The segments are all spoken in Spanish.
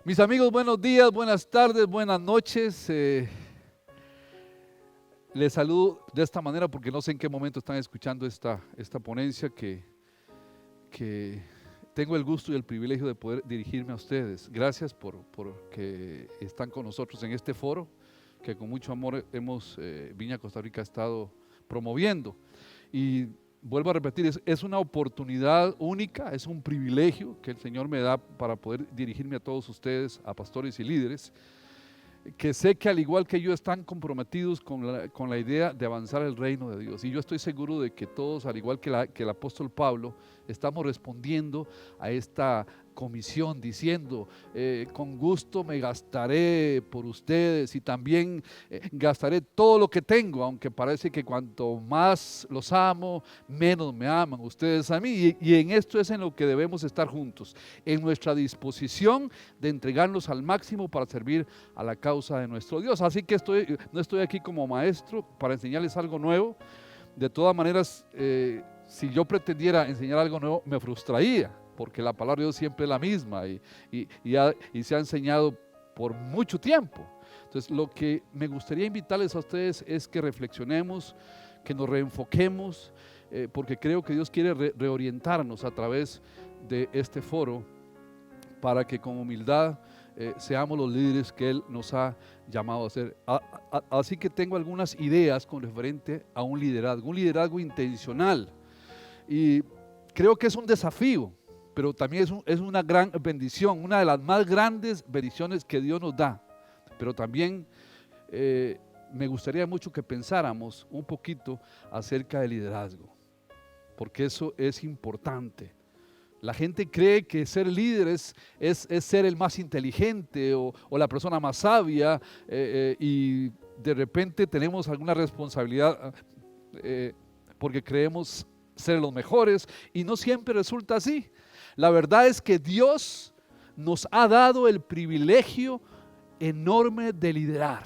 Mis amigos, buenos días, buenas tardes, buenas noches. Les saludo de esta manera porque no sé en qué momento están escuchando esta ponencia que tengo el gusto y el privilegio de poder dirigirme a ustedes. Gracias por que están con nosotros en este foro que con mucho amor Viña Costa Rica ha estado promoviendo. Y vuelvo a repetir, es una oportunidad única, es un privilegio que el Señor me da para poder dirigirme a todos ustedes, a pastores y líderes, que sé que al igual que yo están comprometidos con la idea de avanzar el reino de Dios. Y yo estoy seguro de que todos, al igual que el apóstol Pablo, estamos respondiendo a esta comisión diciendo, con gusto me gastaré por ustedes y también gastaré todo lo que tengo, aunque parece que cuanto más los amo, menos me aman ustedes a mí. Y en esto es en lo que debemos estar juntos, en nuestra disposición de entregarnos al máximo para servir a la causa de nuestro Dios. Así que no estoy aquí como maestro para enseñarles algo nuevo. De todas maneras, si yo pretendiera enseñar algo nuevo, me frustraría, porque la palabra de Dios siempre es la misma y se ha enseñado por mucho tiempo. Entonces, lo que me gustaría invitarles a ustedes es que reflexionemos, que nos reenfoquemos, porque creo que Dios quiere reorientarnos a través de este foro para que con humildad seamos los líderes que Él nos ha llamado a ser. Así que tengo algunas ideas con referente a un liderazgo intencional. Y creo que es un desafío, pero también es una gran bendición, una de las más grandes bendiciones que Dios nos da. Pero también me gustaría mucho que pensáramos un poquito acerca del liderazgo, porque eso es importante. La gente cree que ser líder es ser el más inteligente o la persona más sabia, y de repente tenemos alguna responsabilidad porque creemos ser los mejores y no siempre resulta así. La verdad es que Dios nos ha dado el privilegio enorme de liderar.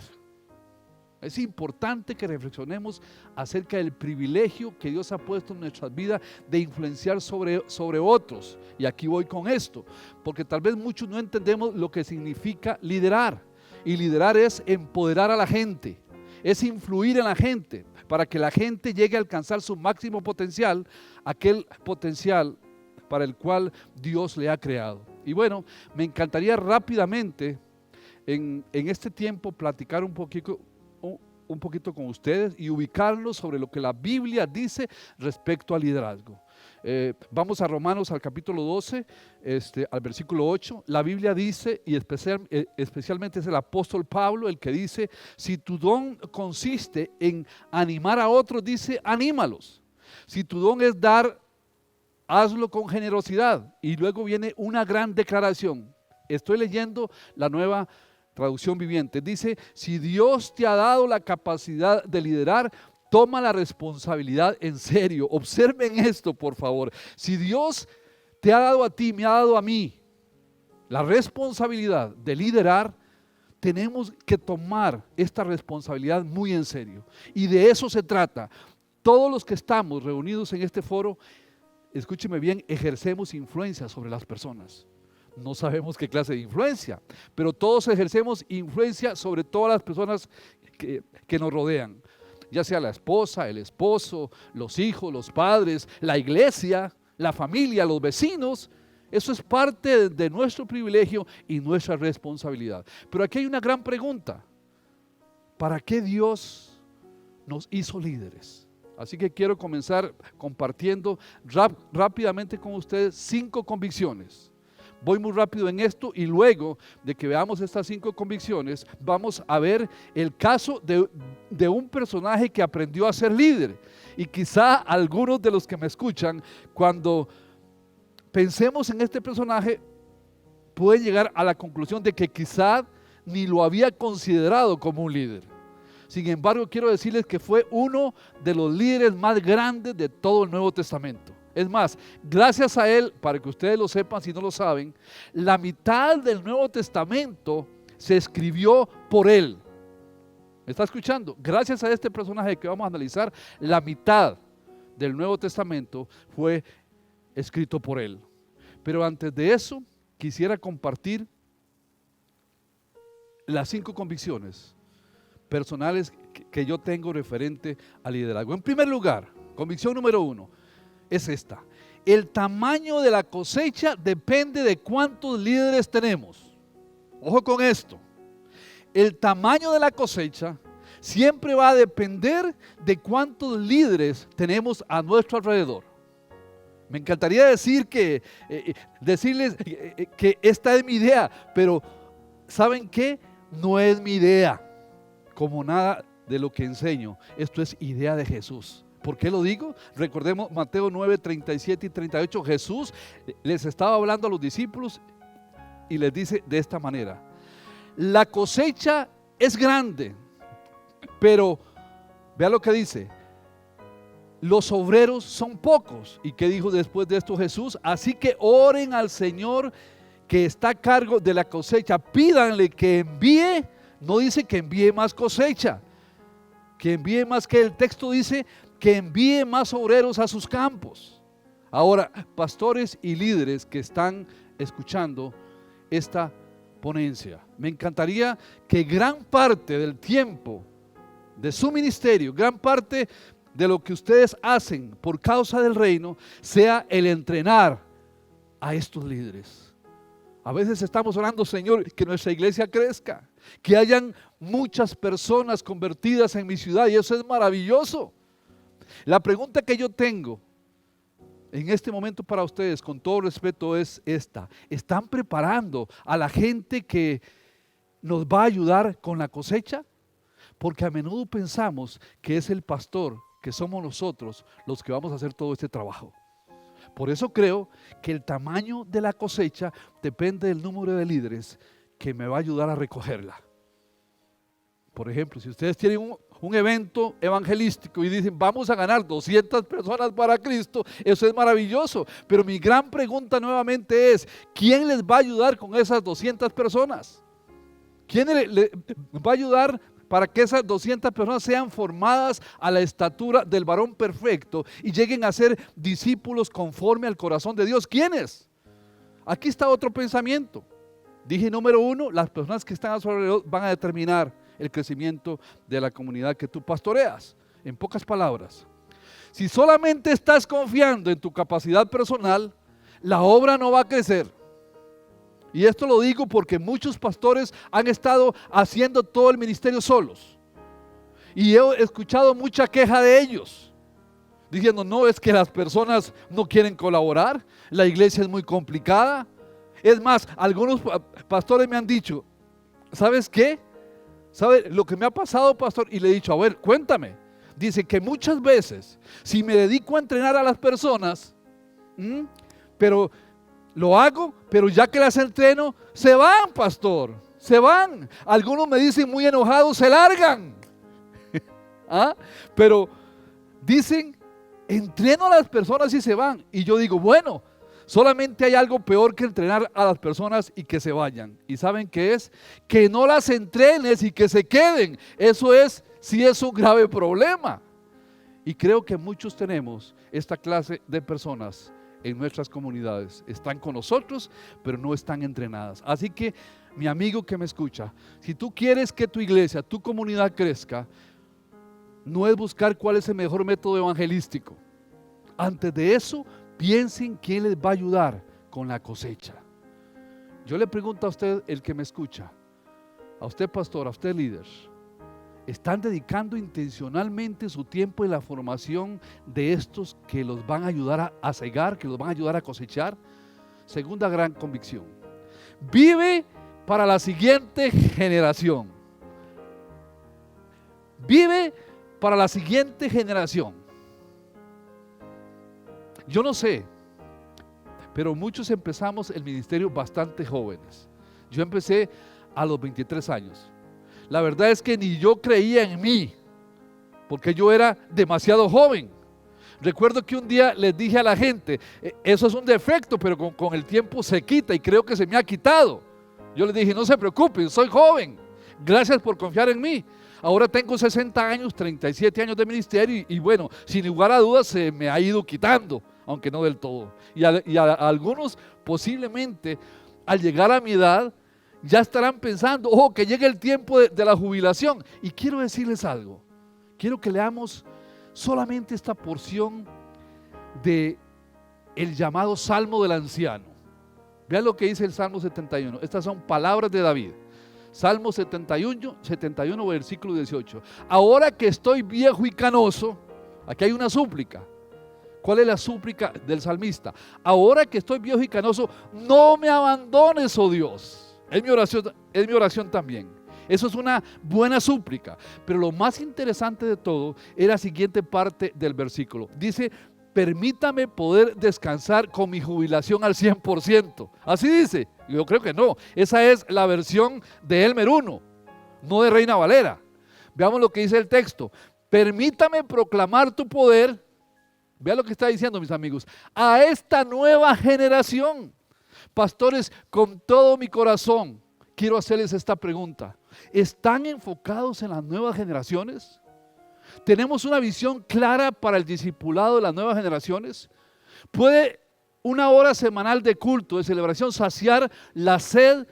Es importante que reflexionemos acerca del privilegio que Dios ha puesto en nuestras vidas de influenciar sobre otros. Y aquí voy con esto, porque tal vez muchos no entendemos lo que significa liderar. Y liderar es empoderar a la gente, es influir en la gente para que la gente llegue a alcanzar su máximo potencial, aquel potencial para el cual Dios le ha creado. Y bueno, me encantaría rápidamente en este tiempo platicar un poquito con ustedes y ubicarlos sobre lo que la Biblia dice respecto al liderazgo. Vamos a Romanos al capítulo 12, al versículo 8. La Biblia dice, y especialmente es el apóstol Pablo el que dice, si tu don consiste en animar a otros, dice, anímalos. Si tu don es dar, hazlo con generosidad. Y luego viene una gran declaración. Estoy leyendo la Nueva Traducción Viviente. Dice, si Dios te ha dado la capacidad de liderar, toma la responsabilidad en serio. Observen esto, por favor. Si Dios te ha dado a ti, me ha dado a mí la responsabilidad de liderar, tenemos que tomar esta responsabilidad muy en serio. Y de eso se trata. Todos los que estamos reunidos en este foro, escúcheme bien, ejercemos influencia sobre las personas. No sabemos qué clase de influencia, pero todos ejercemos influencia sobre todas las personas que nos rodean, ya sea la esposa, el esposo, los hijos, los padres, la iglesia, la familia, los vecinos. Eso es parte de nuestro privilegio y nuestra responsabilidad. Pero aquí hay una gran pregunta: ¿para qué Dios nos hizo líderes? Así que quiero comenzar compartiendo rápidamente con ustedes 5 convicciones. Voy muy rápido en esto y luego de que veamos estas 5 convicciones, vamos a ver el caso de un personaje que aprendió a ser líder. Y quizá algunos de los que me escuchan, cuando pensemos en este personaje, pueden llegar a la conclusión de que quizá ni lo había considerado como un líder. Sin embargo, quiero decirles que fue uno de los líderes más grandes de todo el Nuevo Testamento. Es más, gracias a él, para que ustedes lo sepan si no lo saben, la mitad del Nuevo Testamento se escribió por él. ¿Me está escuchando? Gracias a este personaje que vamos a analizar, la mitad del Nuevo Testamento fue escrito por él. Pero antes de eso, quisiera compartir las 5 convicciones personales que yo tengo referente al liderazgo. En primer lugar, convicción número 1 es esta: el tamaño de la cosecha depende de cuántos líderes tenemos. Ojo con esto. El tamaño de la cosecha siempre va a depender de cuántos líderes tenemos a nuestro alrededor. Me encantaría decirles que esta es mi idea, pero ¿saben qué? No es mi idea, como nada de lo que enseño. Esto es idea de Jesús. ¿Por qué lo digo? Recordemos Mateo 9, 37 y 38. Jesús les estaba hablando a los discípulos y les dice de esta manera: la cosecha es grande, pero vea lo que dice: los obreros son pocos. ¿Y qué dijo después de esto Jesús? Así que oren al Señor que está a cargo de la cosecha, pídanle que envíe. No dice que envíe más cosecha, que envíe más, que el texto dice que envíe más obreros a sus campos. Ahora, pastores y líderes que están escuchando esta ponencia, me encantaría que gran parte del tiempo de su ministerio, gran parte de lo que ustedes hacen por causa del reino, sea el entrenar a estos líderes. A veces estamos orando: Señor, que nuestra iglesia crezca, que hayan muchas personas convertidas en mi ciudad, y eso es maravilloso. La pregunta que yo tengo en este momento para ustedes, con todo respeto, es esta: ¿están preparando a la gente que nos va a ayudar con la cosecha? Porque a menudo pensamos que es el pastor, que somos nosotros los que vamos a hacer todo este trabajo. Por eso creo que el tamaño de la cosecha depende del número de líderes que me va a ayudar a recogerla. Por ejemplo, si ustedes tienen un evento evangelístico y dicen: vamos a ganar 200 personas para Cristo, eso es maravilloso. Pero mi gran pregunta nuevamente es: ¿quién les va a ayudar con esas 200 personas? ¿Quién les va a ayudar para que esas 200 personas sean formadas a la estatura del varón perfecto y lleguen a ser discípulos conforme al corazón de Dios? ¿Quiénes? Aquí está otro pensamiento. Dije, número 1, las personas que están a su alrededor van a determinar el crecimiento de la comunidad que tú pastoreas. En pocas palabras, si solamente estás confiando en tu capacidad personal, la obra no va a crecer. Y esto lo digo porque muchos pastores han estado haciendo todo el ministerio solos. Y he escuchado mucha queja de ellos, diciendo: no, es que las personas no quieren colaborar, la iglesia es muy complicada. Es más, algunos pastores me han dicho: ¿sabes qué? ¿Sabe lo que me ha pasado, pastor? Y le he dicho: a ver, cuéntame. Dice que muchas veces, si me dedico a entrenar a las personas, pero lo hago, pero ya que las entreno, se van, pastor, se van. Algunos me dicen muy enojados: se largan. ¿Ah? Pero dicen: entreno a las personas y se van. Y yo digo: bueno, solamente hay algo peor que entrenar a las personas y que se vayan. ¿Y saben qué es? Que no las entrenes y que se queden. Eso es, sí es un grave problema. Y creo que muchos tenemos esta clase de personas en nuestras comunidades. Están con nosotros, pero no están entrenadas. Así que, mi amigo que me escucha, si tú quieres que tu iglesia, tu comunidad crezca, no es buscar cuál es el mejor método evangelístico. Antes de eso, piensen quién les va a ayudar con la cosecha. Yo le pregunto a usted, el que me escucha, a usted pastor, a usted líder, ¿están dedicando intencionalmente su tiempo en la formación de estos que los van a ayudar a cegar, que los van a ayudar a cosechar? Segunda gran convicción: vive para la siguiente generación. Vive para la siguiente generación. Yo no sé, pero muchos empezamos el ministerio bastante jóvenes. Yo empecé a los 23 años. La verdad es que ni yo creía en mí, porque yo era demasiado joven. Recuerdo que un día les dije a la gente: eso es un defecto, pero con el tiempo se quita, y creo que se me ha quitado. Yo les dije: no se preocupen, soy joven, gracias por confiar en mí. Ahora tengo 60 años, 37 años de ministerio, y bueno, sin lugar a dudas se me ha ido quitando, aunque no del todo. Y a algunos posiblemente al llegar a mi edad ya estarán pensando, ojo, que llegue el tiempo de la jubilación. Y quiero decirles algo, quiero que leamos solamente esta porción de el llamado Salmo del Anciano. Vean lo que dice el Salmo 71. Estas son palabras de David. Salmo 71, versículo 18. Ahora que estoy viejo y canoso, aquí hay una súplica. ¿Cuál es la súplica del salmista? Ahora que estoy viejo y canoso, no me abandones, oh Dios. Es mi oración también. Eso es una buena súplica. Pero lo más interesante de todo es la siguiente parte del versículo. Dice, permítame poder descansar con mi jubilación al 100%. Así dice. Yo creo que no. Esa es la versión de Elmer 1, no de Reina Valera. Veamos lo que dice el texto. Permítame proclamar tu poder. Vean lo que está diciendo, mis amigos. A esta nueva generación. Pastores, con todo mi corazón, quiero hacerles esta pregunta. ¿Están enfocados en las nuevas generaciones? ¿Tenemos una visión clara para el discipulado de las nuevas generaciones? ¿Puede una hora semanal de culto, de celebración, saciar la sed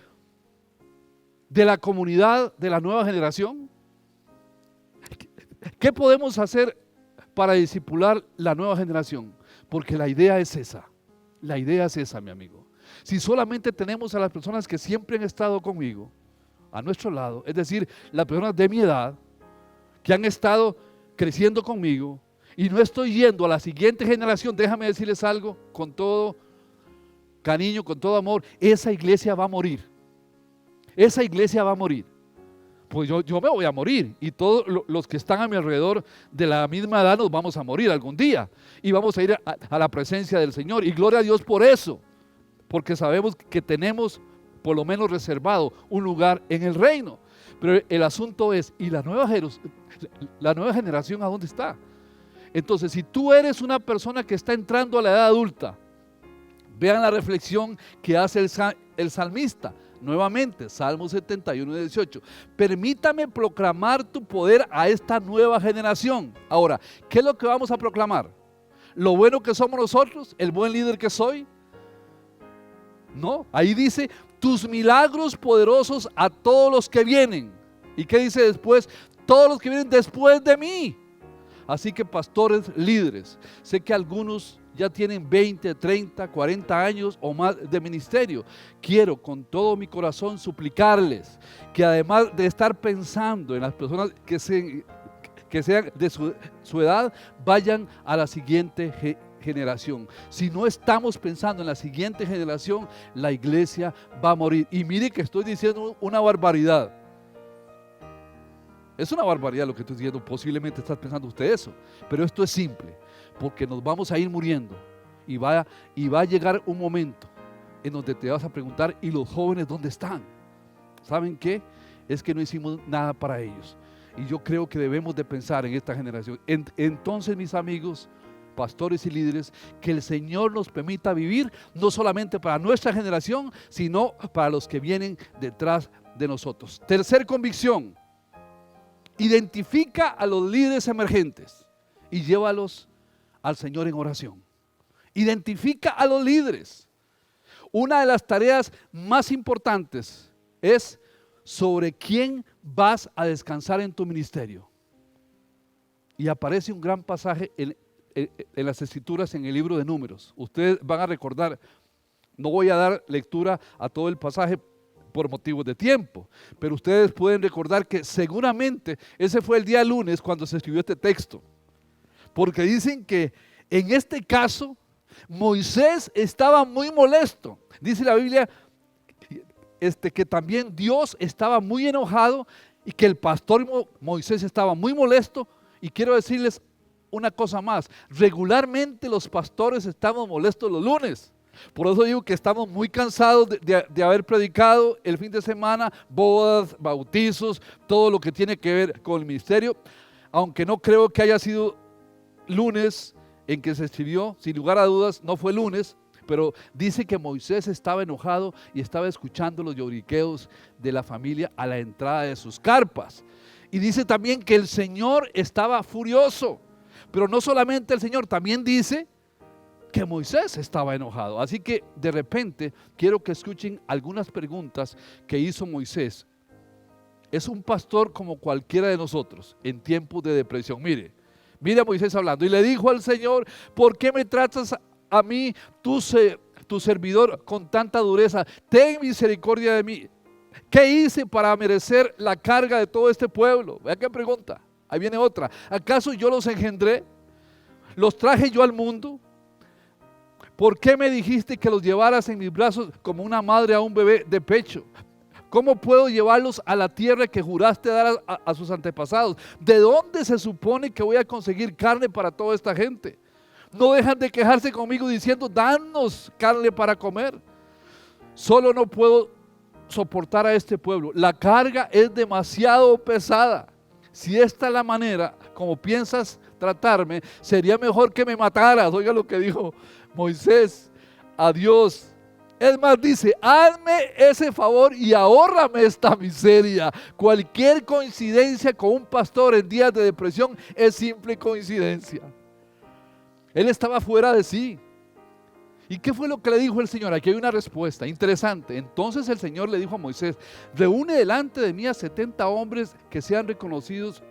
de la comunidad de la nueva generación? ¿Qué podemos hacer para discipular la nueva generación? Porque la idea es esa. La idea es esa, mi amigo. Si solamente tenemos a las personas que siempre han estado conmigo, a nuestro lado, es decir, las personas de mi edad, que han estado creciendo conmigo, y no estoy yendo a la siguiente generación, déjame decirles algo, con todo cariño, con todo amor, esa iglesia va a morir. Esa iglesia va a morir. Pues yo me voy a morir, y todos los que están a mi alrededor de la misma edad nos vamos a morir algún día, y vamos a ir a la presencia del Señor, y gloria a Dios por eso, porque sabemos que tenemos por lo menos reservado un lugar en el reino. Pero el asunto es, ¿y la nueva generación a dónde está? Entonces, si tú eres una persona que está entrando a la edad adulta, vean la reflexión que hace el salmista. Nuevamente, Salmo 71, 18. Permítame proclamar tu poder a esta nueva generación. Ahora, ¿qué es lo que vamos a proclamar? ¿Lo bueno que somos nosotros? ¿El buen líder que soy? No, ahí dice, tus milagros poderosos a todos los que vienen. ¿Y qué dice después? Todos los que vienen después de mí. Así que pastores, líderes, sé que algunos ya tienen 20, 30, 40 años o más de ministerio. Quiero con todo mi corazón suplicarles que además de estar pensando en las personas que sean de su edad, vayan a la siguiente generación. Si no estamos pensando en la siguiente generación, la iglesia va a morir. Y mire que estoy diciendo una barbaridad. Es una barbaridad lo que estoy diciendo, posiblemente estás pensando usted eso, pero esto es simple, porque nos vamos a ir muriendo y va a llegar un momento en donde te vas a preguntar, ¿y los jóvenes dónde están? ¿Saben qué? Es que no hicimos nada para ellos, y yo creo que debemos de pensar en esta generación. Entonces, mis amigos, pastores y líderes, que el Señor nos permita vivir no solamente para nuestra generación, sino para los que vienen detrás de nosotros. Tercer convicción. Identifica a los líderes emergentes y llévalos al Señor en oración. Identifica a los líderes. Una de las tareas más importantes es sobre quién vas a descansar en tu ministerio. Y aparece un gran pasaje en las escrituras en el libro de Números. Ustedes van a recordar, no voy a dar lectura a todo el pasaje por motivos de tiempo, pero ustedes pueden recordar que seguramente ese fue el día lunes cuando se escribió este texto, porque dicen que en este caso Moisés estaba muy molesto. Dice la Biblia que también Dios estaba muy enojado y que el pastor Moisés estaba muy molesto. Y quiero decirles una cosa más, regularmente los pastores estamos molestos los lunes. Por eso digo que estamos muy cansados de haber predicado el fin de semana, bodas, bautizos, todo lo que tiene que ver con el ministerio, aunque no creo que haya sido lunes en que se escribió, sin lugar a dudas no fue lunes, pero dice que Moisés estaba enojado y estaba escuchando los lloriqueos de la familia a la entrada de sus carpas. Y dice también que el Señor estaba furioso, pero no solamente el Señor, también dice que Moisés estaba enojado. Así que de repente quiero que escuchen algunas preguntas que hizo Moisés. Es un pastor como cualquiera de nosotros en tiempos de depresión. Mire a Moisés hablando. Y le dijo al Señor: ¿por qué me tratas a mí, tu servidor, con tanta dureza? Ten misericordia de mí. ¿Qué hice para merecer la carga de todo este pueblo? Vea qué pregunta. Ahí viene otra. ¿Acaso yo los engendré? ¿Los traje yo al mundo? ¿Por qué me dijiste que los llevaras en mis brazos como una madre a un bebé de pecho? ¿Cómo puedo llevarlos a la tierra que juraste dar a sus antepasados? ¿De dónde se supone que voy a conseguir carne para toda esta gente? No dejan de quejarse conmigo diciendo: danos carne para comer. Solo no puedo soportar a este pueblo. La carga es demasiado pesada. Si esta es la manera como piensas tratarme, sería mejor que me mataras. Oiga lo que dijo Moisés a Dios. Es más, dice: hazme ese favor y ahórrame esta miseria. Cualquier coincidencia con un pastor en días de depresión es simple coincidencia. Él estaba fuera de sí. ¿Y qué fue lo que le dijo el Señor? Aquí hay una respuesta interesante. Entonces el Señor le dijo a Moisés: reúne delante de mí a 70 hombres que sean reconocidos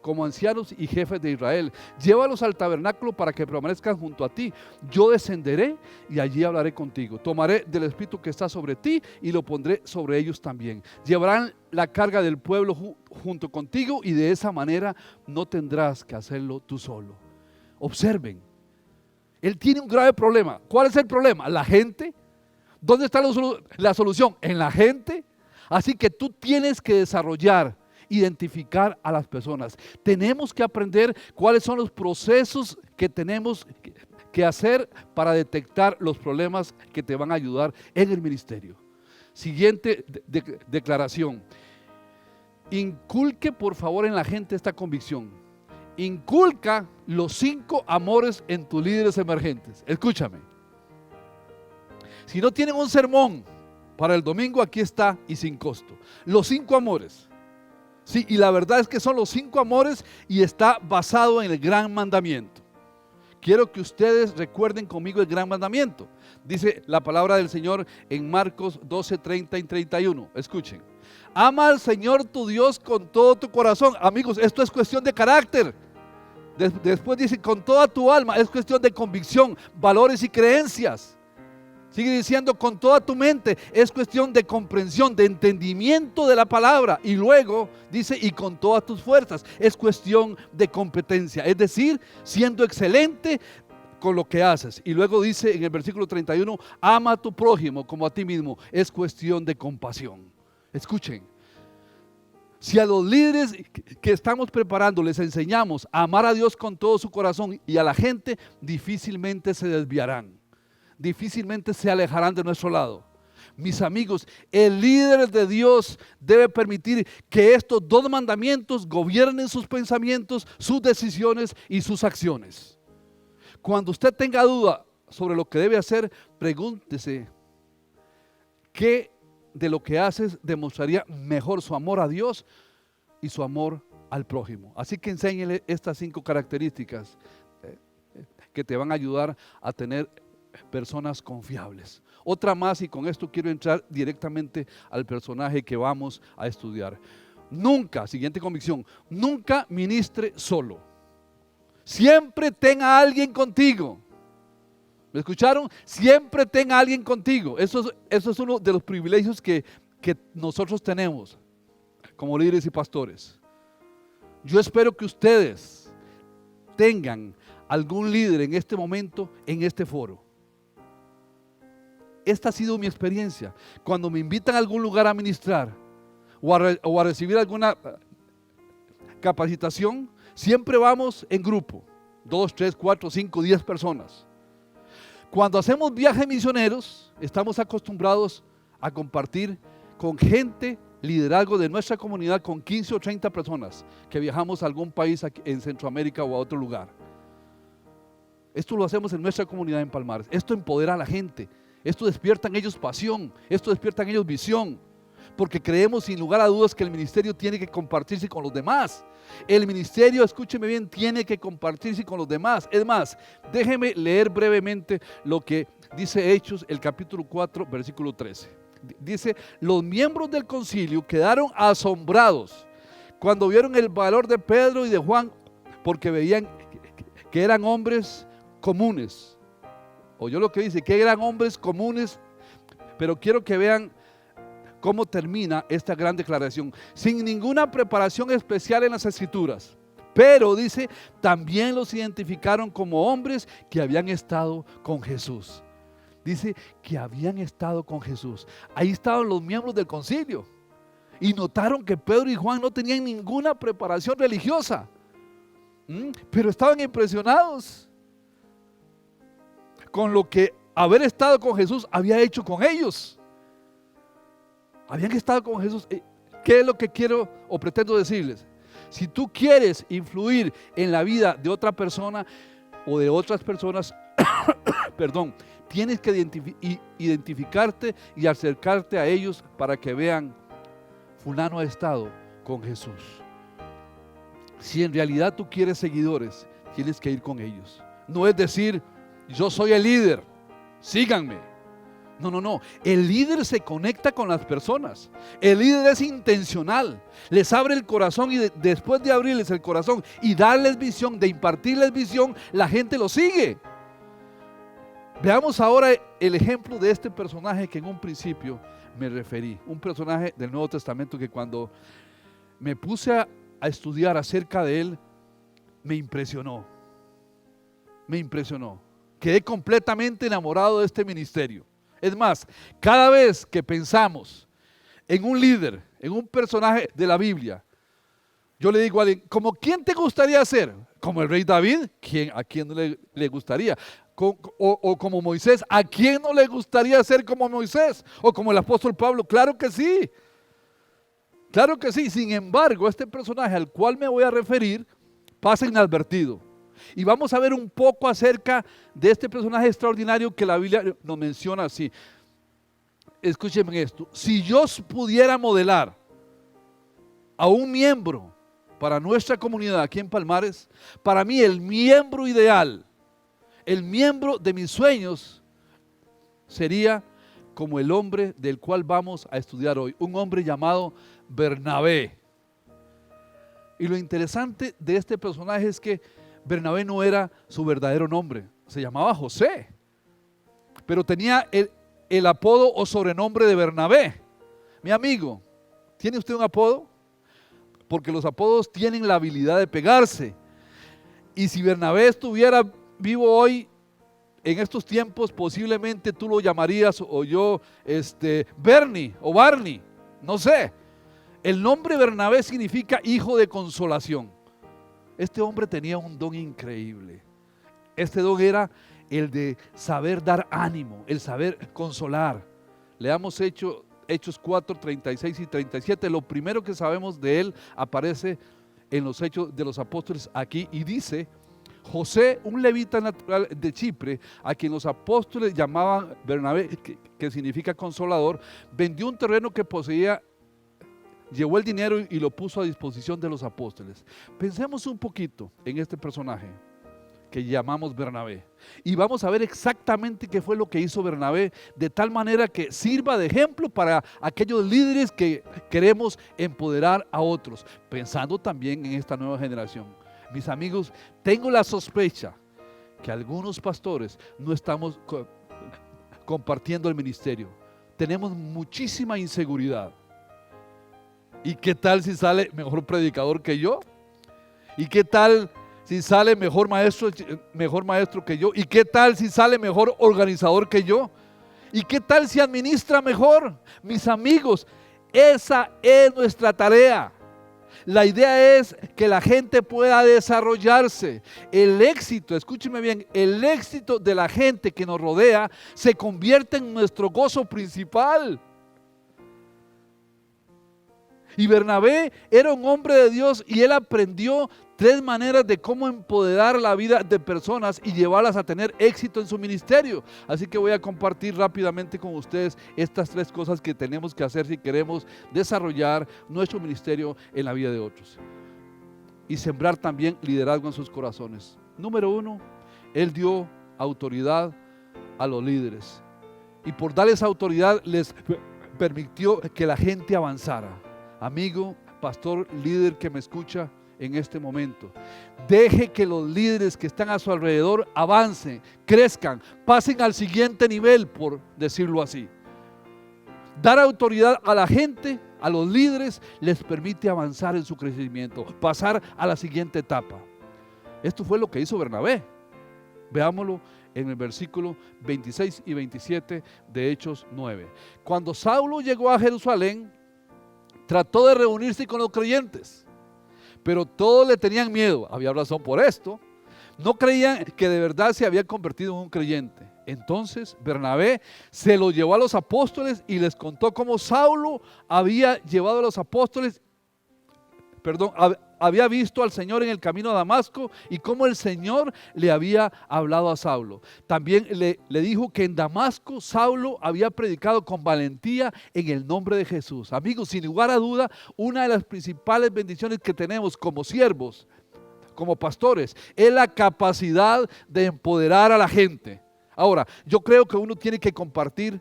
como ancianos y jefes de Israel. Llévalos al tabernáculo para que permanezcan junto a ti. Yo descenderé y allí hablaré contigo. Tomaré del espíritu que está sobre ti y lo pondré sobre ellos también. Llevarán la carga del pueblo junto contigo, y de esa manera no tendrás que hacerlo tú solo. Observen, él tiene un grave problema. ¿Cuál es el problema? La gente. ¿Dónde está la solución? En la gente. Así que tú tienes que desarrollar, identificar a las personas. Tenemos que aprender cuáles son los procesos que tenemos que hacer para detectar los problemas que te van a ayudar en el ministerio. Siguiente declaración. Inculque por favor en la gente esta convicción. Inculca los 5 amores en tus líderes emergentes. Escúchame. Si no tienen un sermón para el domingo, aquí está, y sin costo. Los 5 amores. Sí, y la verdad es que son los 5 amores y está basado en el gran mandamiento. Quiero que ustedes recuerden conmigo el gran mandamiento. Dice la palabra del Señor en Marcos 12, 30 y 31. Escuchen. Ama al Señor tu Dios con todo tu corazón. Amigos, esto es cuestión de carácter. Después dice con toda tu alma. Es cuestión de convicción, valores y creencias. Sigue diciendo con toda tu mente. Es cuestión de comprensión, de entendimiento de la palabra. Y luego dice y con todas tus fuerzas. Es cuestión de competencia. Es decir, siendo excelente con lo que haces. Y luego dice en el versículo 31, ama a tu prójimo como a ti mismo. Es cuestión de compasión. Escuchen. Si a los líderes que estamos preparando les enseñamos a amar a Dios con todo su corazón y a la gente, difícilmente se desviarán, difícilmente se alejarán de nuestro lado. Mis amigos, el líder de Dios debe permitir que estos 2 mandamientos gobiernen sus pensamientos, sus decisiones y sus acciones. Cuando usted tenga duda sobre lo que debe hacer, pregúntese: ¿qué de lo que haces demostraría mejor su amor a Dios y su amor al prójimo? Así que enséñele estas 5 características que te van a ayudar a tener personas confiables. Otra más, y con esto quiero entrar directamente al personaje que vamos a estudiar. Nunca, siguiente convicción, nunca ministre solo. Siempre tenga a alguien contigo. ¿Me escucharon? Siempre tenga a alguien contigo. Eso es uno de los privilegios que nosotros tenemos como líderes y pastores. Yo espero que ustedes tengan algún líder en este momento, en este foro. Esta ha sido mi experiencia. Cuando me invitan a algún lugar a ministrar o a recibir alguna capacitación, siempre vamos en grupo. 2, 3, 4, 5, 10 personas. Cuando hacemos viajes misioneros, estamos acostumbrados a compartir con gente, liderazgo de nuestra comunidad, con 15 o 30 personas que viajamos a algún país en Centroamérica o a otro lugar. Esto lo hacemos en nuestra comunidad en Palmares. Esto empodera a la gente. Esto despierta en ellos pasión. Esto despierta en ellos visión. porque creemos sin lugar a dudas que el ministerio tiene que compartirse con los demás. El ministerio, escúcheme bien, tiene que compartirse con los demás. Es más, déjeme leer brevemente lo que dice Hechos, el capítulo 4, versículo 13. Dice: los miembros del concilio quedaron asombrados cuando vieron el valor de Pedro y de Juan, porque veían que eran hombres comunes. Oyó lo que dice, que eran hombres comunes, pero quiero que vean cómo termina esta gran declaración: sin ninguna preparación especial en las escrituras, pero dice, también los identificaron como hombres que habían estado con Jesús. Dice que habían estado con Jesús. Ahí estaban los miembros del concilio y notaron que Pedro y Juan no tenían ninguna preparación religiosa, pero estaban impresionados con lo que haber estado con Jesús había hecho con ellos. Habían estado con Jesús. ¿Qué es lo que quiero o pretendo decirles? Si tú quieres influir en la vida de otra persona o de otras personas, perdón, tienes que identificarte y acercarte a ellos para que vean: fulano ha estado con Jesús. Si en realidad tú quieres seguidores, tienes que ir con ellos. No es decir, yo soy el líder, síganme. No. El líder se conecta con las personas. El líder es intencional. Les abre el corazón y después de abrirles el corazón y darles visión, de impartirles visión, la gente lo sigue. Veamos ahora el ejemplo de este personaje que en un principio me referí. Un personaje del Nuevo Testamento que cuando me puse a estudiar acerca de él, me impresionó. Quedé completamente enamorado de este ministerio. Es más, cada vez que pensamos en un líder, en un personaje de la Biblia, yo le digo a alguien: ¿como quién te gustaría ser? ¿Como el rey David? ¿A quién no le gustaría? O como Moisés, ¿a quién no le gustaría ser como Moisés? O como el apóstol Pablo, claro que sí. Claro que sí. Sin embargo, este personaje al cual me voy a referir pasa inadvertido. Y vamos a ver un poco acerca de este personaje extraordinario que la Biblia nos menciona así. Escúchenme esto: si yo pudiera modelar a un miembro para nuestra comunidad aquí en Palmares, para mí el miembro ideal, el miembro de mis sueños, sería como el hombre del cual vamos a estudiar hoy, un hombre llamado Bernabé. Y lo interesante de este personaje es que Bernabé no era su verdadero nombre, se llamaba José, pero tenía el apodo o sobrenombre de Bernabé. Mi amigo, ¿tiene usted un apodo? Porque los apodos tienen la habilidad de pegarse. Y si Bernabé estuviera vivo hoy, en estos tiempos, posiblemente tú lo llamarías, o yo, Bernie o Barney, no sé. El nombre Bernabé significa hijo de consolación. Este hombre tenía un don increíble. Este don era el de saber dar ánimo, el saber consolar. Leamos Hechos 4, 36 y 37. Lo primero que sabemos de él aparece en los Hechos de los Apóstoles aquí y dice: José, un levita natural de Chipre, a quien los apóstoles llamaban Bernabé, que significa consolador, vendió un terreno que poseía, llevó el dinero y lo puso a disposición de los apóstoles. Pensemos un poquito en este personaje que llamamos Bernabé y vamos a ver exactamente qué fue lo que hizo Bernabé, de tal manera que sirva de ejemplo para aquellos líderes que queremos empoderar a otros, pensando también en esta nueva generación. Mis amigos, tengo la sospecha que algunos pastores no estamos compartiendo el ministerio. Tenemos muchísima inseguridad. ¿Y qué tal si sale mejor predicador que yo? ¿Y qué tal si sale mejor maestro que yo? ¿Y qué tal si sale mejor organizador que yo? ¿Y qué tal si administra mejor? Mis amigos, esa es nuestra tarea. La idea es que la gente pueda desarrollarse. El éxito, escúcheme bien, el éxito de la gente que nos rodea se convierte en nuestro gozo principal. Y Bernabé era un hombre de Dios y él aprendió 3 maneras de cómo empoderar la vida de personas y llevarlas a tener éxito en su ministerio. Así que voy a compartir rápidamente con ustedes estas 3 cosas que tenemos que hacer si queremos desarrollar nuestro ministerio en la vida de otros. Y sembrar también liderazgo en sus corazones. Número 1, él dio autoridad a los líderes. Y por darles autoridad les permitió que la gente avanzara. Amigo, pastor, líder que me escucha en este momento, deje que los líderes que están a su alrededor avancen, crezcan, pasen al siguiente nivel, por decirlo así. Dar autoridad a la gente, a los líderes, les permite avanzar en su crecimiento, pasar a la siguiente etapa. Esto fue lo que hizo Bernabé. Veámoslo en el versículo 26 y 27 de Hechos 9. Cuando Saulo llegó a Jerusalén, trató de reunirse con los creyentes, pero todos le tenían miedo. Había razón por esto. No creían que de verdad se había convertido en un creyente. Entonces Bernabé se lo llevó a los apóstoles y les contó cómo Saulo había llevado a los apóstoles, había visto al Señor en el camino a Damasco y cómo el Señor le había hablado a Saulo. También le dijo que en Damasco Saulo había predicado con valentía en el nombre de Jesús. Amigos, sin lugar a duda, una de las principales bendiciones que tenemos como siervos, como pastores, es la capacidad de empoderar a la gente. Ahora, yo creo que uno tiene que compartir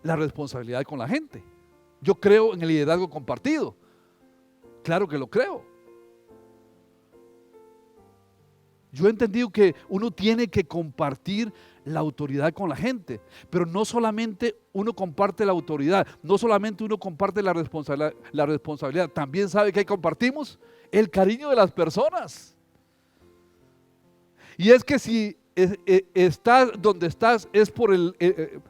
la responsabilidad con la gente. Yo creo en el liderazgo compartido. Claro que lo creo. Yo he entendido que uno tiene que compartir la autoridad con la gente, pero no solamente uno comparte la autoridad, no solamente uno comparte la responsabilidad, también sabe que compartimos el cariño de las personas. Y es que si estás donde estás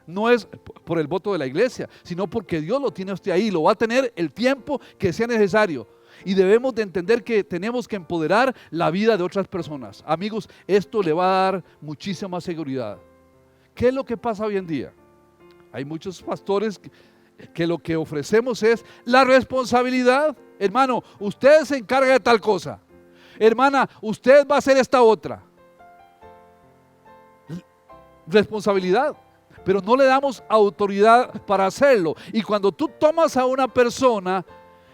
no es por el voto de la iglesia, sino porque Dios lo tiene a usted ahí, lo va a tener el tiempo que sea necesario. Y debemos de entender que tenemos que empoderar la vida de otras personas. Amigos, esto le va a dar muchísima seguridad. ¿Qué es lo que pasa hoy en día? Hay muchos pastores que lo que ofrecemos es la responsabilidad. Hermano, usted se encarga de tal cosa. Hermana, usted va a hacer esta otra. Responsabilidad, pero no le damos autoridad para hacerlo. Y cuando tú tomas a una persona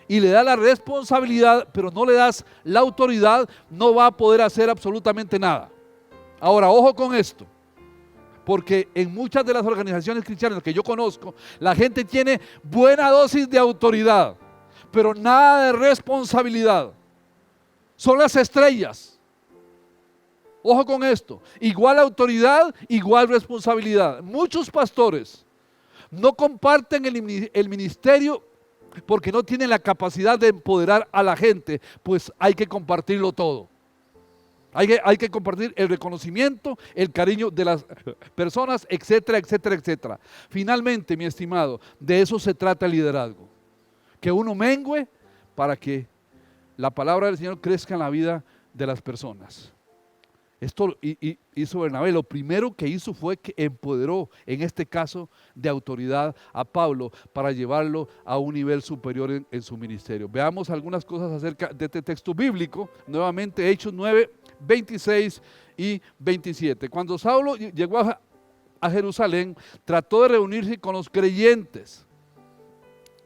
y le das la responsabilidad, pero no le das la autoridad, no va a poder hacer absolutamente nada. Ahora, ojo con esto, porque en muchas de las organizaciones cristianas que yo conozco, la gente tiene buena dosis de autoridad, pero nada de responsabilidad. Son las estrellas. Ojo con esto, igual autoridad, igual responsabilidad. Muchos pastores no comparten el ministerio porque no tienen la capacidad de empoderar a la gente, pues hay que compartirlo todo. Hay que compartir el reconocimiento, el cariño de las personas, etcétera, etcétera, etcétera. Finalmente, mi estimado, de eso se trata el liderazgo. Que uno mengüe para que la palabra del Señor crezca en la vida de las personas. Esto hizo Bernabé. Lo primero que hizo fue que empoderó, en este caso, de autoridad a Pablo para llevarlo a un nivel superior en su ministerio. Veamos algunas cosas acerca de este texto bíblico. Nuevamente, Hechos 9, 26 y 27. Cuando Saulo llegó a Jerusalén, trató de reunirse con los creyentes,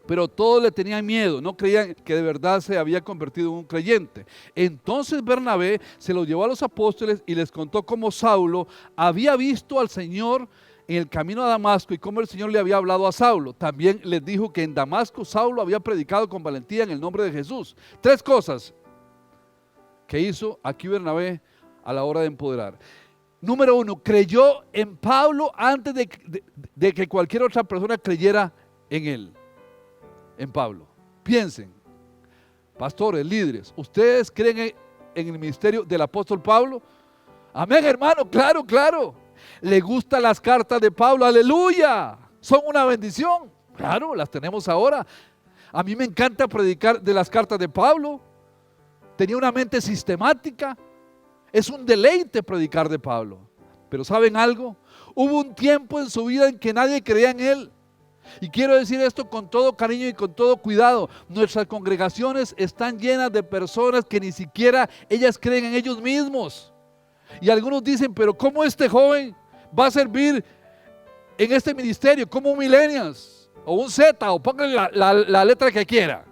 pero todos le tenían miedo, no creían que de verdad se había convertido en un creyente. Entonces Bernabé se lo llevó a los apóstoles y les contó cómo Saulo había visto al Señor en el camino a Damasco y cómo el Señor le había hablado a Saulo. También les dijo que en Damasco Saulo había predicado con valentía en el nombre de Jesús. 3 cosas que hizo aquí Bernabé a la hora de empoderar. Número 1, creyó en Pablo antes de que cualquier otra persona creyera en él. En Pablo. Piensen, pastores, líderes, ¿ustedes creen en el ministerio del apóstol Pablo? Amén, hermano, claro, claro. ¿Le gustan las cartas de Pablo? Aleluya, son una bendición. Claro, las tenemos ahora. A mí me encanta predicar de las cartas de Pablo. Tenía una mente sistemática. Es un deleite predicar de Pablo. Pero ¿saben algo? Hubo un tiempo en su vida en que nadie creía en él. Y quiero decir esto con todo cariño y con todo cuidado. Nuestras congregaciones están llenas de personas que ni siquiera ellas creen en ellos mismos. Y algunos dicen, pero ¿cómo este joven va a servir en este ministerio? ¿Como un millennials? O un Z, o pónganle la letra que quiera.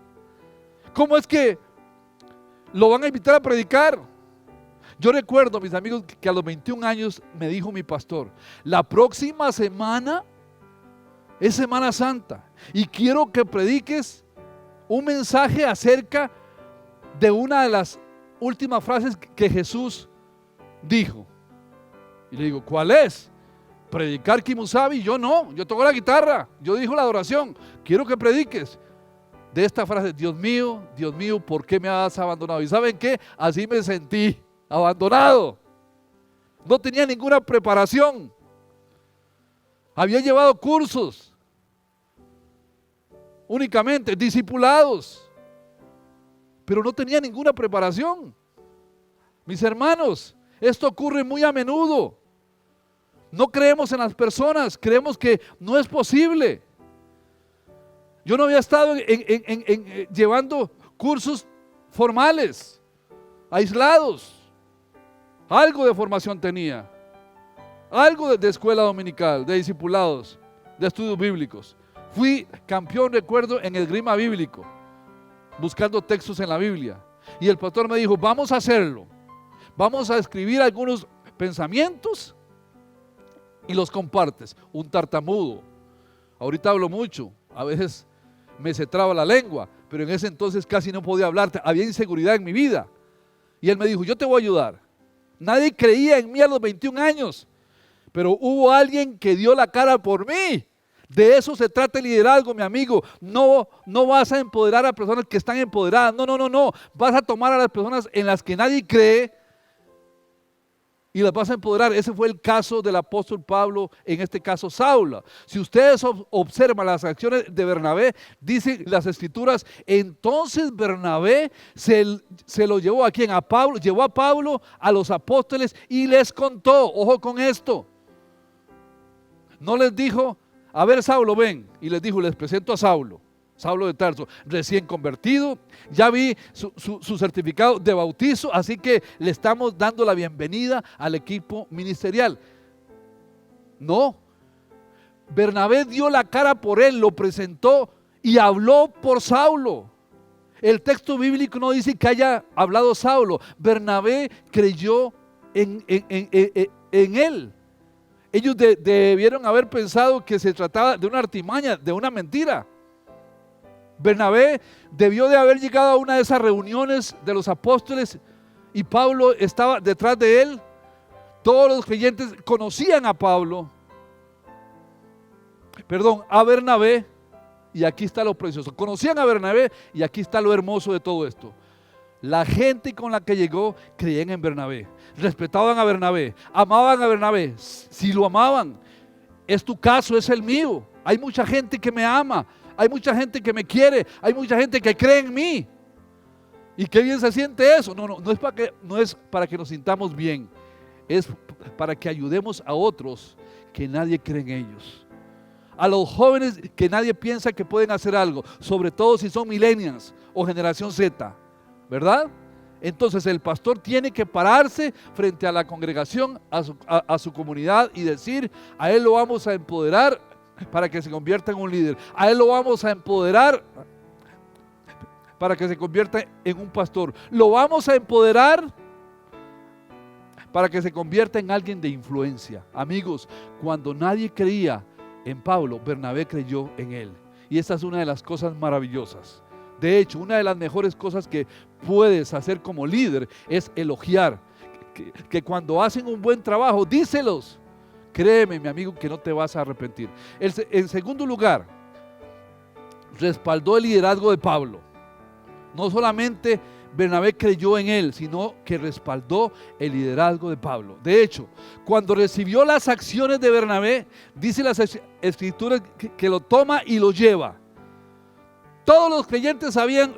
¿Cómo es que lo van a invitar a predicar? Yo recuerdo, mis amigos, que a los 21 años me dijo mi pastor, la próxima semana es Semana Santa y quiero que prediques un mensaje acerca de una de las últimas frases que Jesús dijo. Y le digo, ¿cuál es? Predicar Kimusabi. Yo no, yo toco la guitarra, yo dijo la adoración, quiero que prediques de esta frase, Dios mío, ¿por qué me has abandonado? ¿Y saben qué? Así me sentí, abandonado. No tenía ninguna preparación. Había llevado cursos, únicamente discipulados, pero no tenía ninguna preparación. Mis hermanos, esto ocurre muy a menudo. No creemos en las personas, creemos que no es posible. Yo no había estado llevando cursos formales, aislados. Algo de formación tenía, algo de escuela dominical, de discipulados, de estudios bíblicos. Fui campeón, recuerdo, en el esgrima bíblico, buscando textos en la Biblia. Y el pastor me dijo, vamos a hacerlo. Vamos a escribir algunos pensamientos y los compartes. Un tartamudo. Ahorita hablo mucho, a veces me se traba la lengua, pero en ese entonces casi no podía hablar, había inseguridad en mi vida. Y él me dijo, yo te voy a ayudar. Nadie creía en mí a los 21 años, pero hubo alguien que dio la cara por mí. De eso se trata el liderazgo, mi amigo. No vas a empoderar a personas que están empoderadas. No. Vas a tomar a las personas en las que nadie cree y las vas a empoderar. Ese fue el caso del apóstol Pablo, en este caso Saulo. Si ustedes observan las acciones de Bernabé, dicen las escrituras, entonces Bernabé se lo llevó a quién, a Pablo, llevó a Pablo a los apóstoles y les contó, ojo con esto, no les dijo, a ver Saulo ven, y les dijo, les presento a Saulo de Tarso, recién convertido, ya vi su certificado de bautizo, así que le estamos dando la bienvenida al equipo ministerial. No, Bernabé dio la cara por él, lo presentó y habló por Saulo. El texto bíblico no dice que haya hablado Saulo, Bernabé creyó en él. Ellos debieron haber pensado que se trataba de una artimaña, de una mentira. Bernabé debió de haber llegado a una de esas reuniones de los apóstoles y Pablo estaba detrás de él. Todos los creyentes conocían a Bernabé, y aquí está lo precioso. Conocían a Bernabé y aquí está lo hermoso de todo esto. La gente con la que llegó creían en Bernabé, respetaban a Bernabé, amaban a Bernabé. Si lo amaban, es tu caso, es el mío. Hay mucha gente que me ama, hay mucha gente que me quiere, hay mucha gente que cree en mí. Y qué bien se siente eso. No es para que nos sintamos bien, es para que ayudemos a otros que nadie cree en ellos. A los jóvenes que nadie piensa que pueden hacer algo, sobre todo si son millennials o generación Z, ¿verdad? Entonces el pastor tiene que pararse frente a la congregación, a su comunidad y decir, a él lo vamos a empoderar para que se convierta en un líder. A él lo vamos a empoderar para que se convierta en un pastor. Lo vamos a empoderar para que se convierta en alguien de influencia. Amigos, cuando nadie creía en Pablo, Bernabé creyó en él. Y esa es una de las cosas maravillosas. De hecho, una de las mejores cosas que puedes hacer como líder es elogiar. Que cuando hacen un buen trabajo, díselos. Créeme, mi amigo, que no te vas a arrepentir. En segundo lugar, respaldó el liderazgo de Pablo. No solamente Bernabé creyó en él, sino que respaldó el liderazgo de Pablo. De hecho, cuando recibió las acciones de Bernabé, dice las escrituras que lo toma y lo lleva. Todos los creyentes sabían,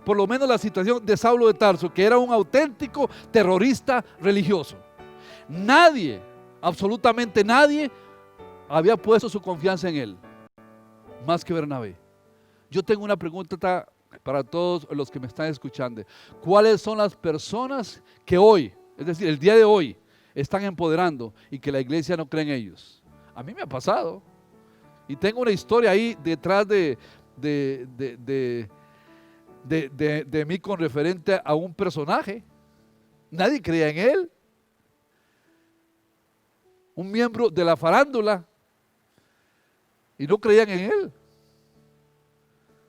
por lo menos, la situación de Saulo de Tarso, que era un auténtico terrorista religioso. Nadie, absolutamente nadie, había puesto su confianza en él. más que Bernabé. Yo tengo una pregunta para todos los que me están escuchando. ¿Cuáles son las personas que hoy, es decir, el día de hoy, están empoderando y que la iglesia no cree en ellos? A mí me ha pasado. Y tengo una historia ahí detrás de mí con referente a un personaje. Nadie creía en él. Un miembro de la farándula. Y no creían en él.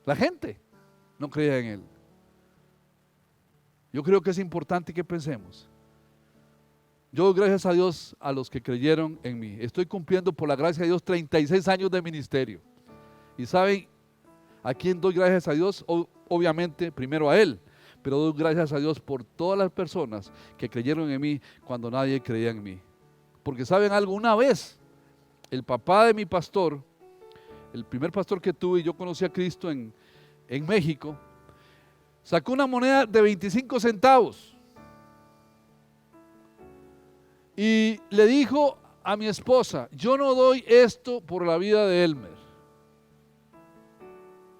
La gente no creía en él. Yo creo que es importante que pensemos. Yo doy gracias a Dios a los que creyeron en mí. Estoy cumpliendo por la gracia de Dios 36 años de ministerio. Y ¿saben a quién doy gracias a Dios? Obviamente, primero a Él. Pero doy gracias a Dios por todas las personas que creyeron en mí cuando nadie creía en mí. Porque ¿saben algo? Una vez, el papá de mi pastor, el primer pastor que tuve, y yo conocí a Cristo en México, sacó una moneda de 25 centavos y le dijo a mi esposa: yo no doy esto por la vida de Elmer.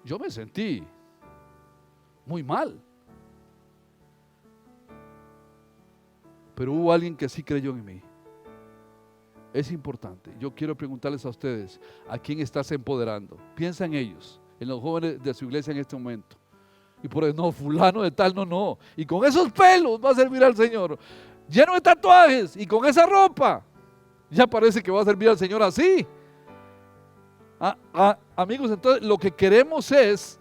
Yo me sentí muy mal, pero hubo alguien que sí creyó en mí. Es importante. Yo quiero preguntarles a ustedes: ¿a quién estás empoderando? Piensa en ellos, en los jóvenes de su iglesia en este momento. Y por eso, no, fulano de tal, no. Y con esos pelos va a servir al Señor. Lleno de tatuajes y con esa ropa. Ya parece que va a servir al Señor así. Amigos, entonces lo que queremos es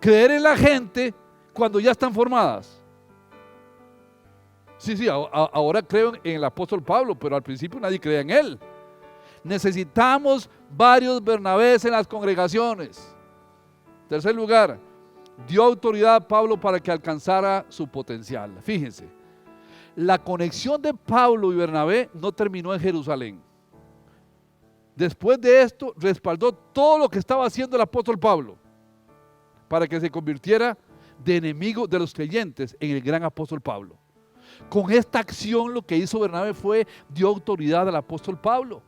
creer en la gente cuando ya están formadas. Sí, ahora creo en el apóstol Pablo, pero al principio nadie creía en él. Necesitamos varios Bernabés en las congregaciones. Tercer lugar, dio autoridad a Pablo para que alcanzara su potencial. Fíjense, la conexión de Pablo y Bernabé no terminó en Jerusalén. Después de esto, respaldó todo lo que estaba haciendo el apóstol Pablo para que se convirtiera de enemigo de los creyentes en el gran apóstol Pablo. Con esta acción lo que hizo Bernabé dio autoridad al apóstol Pablo.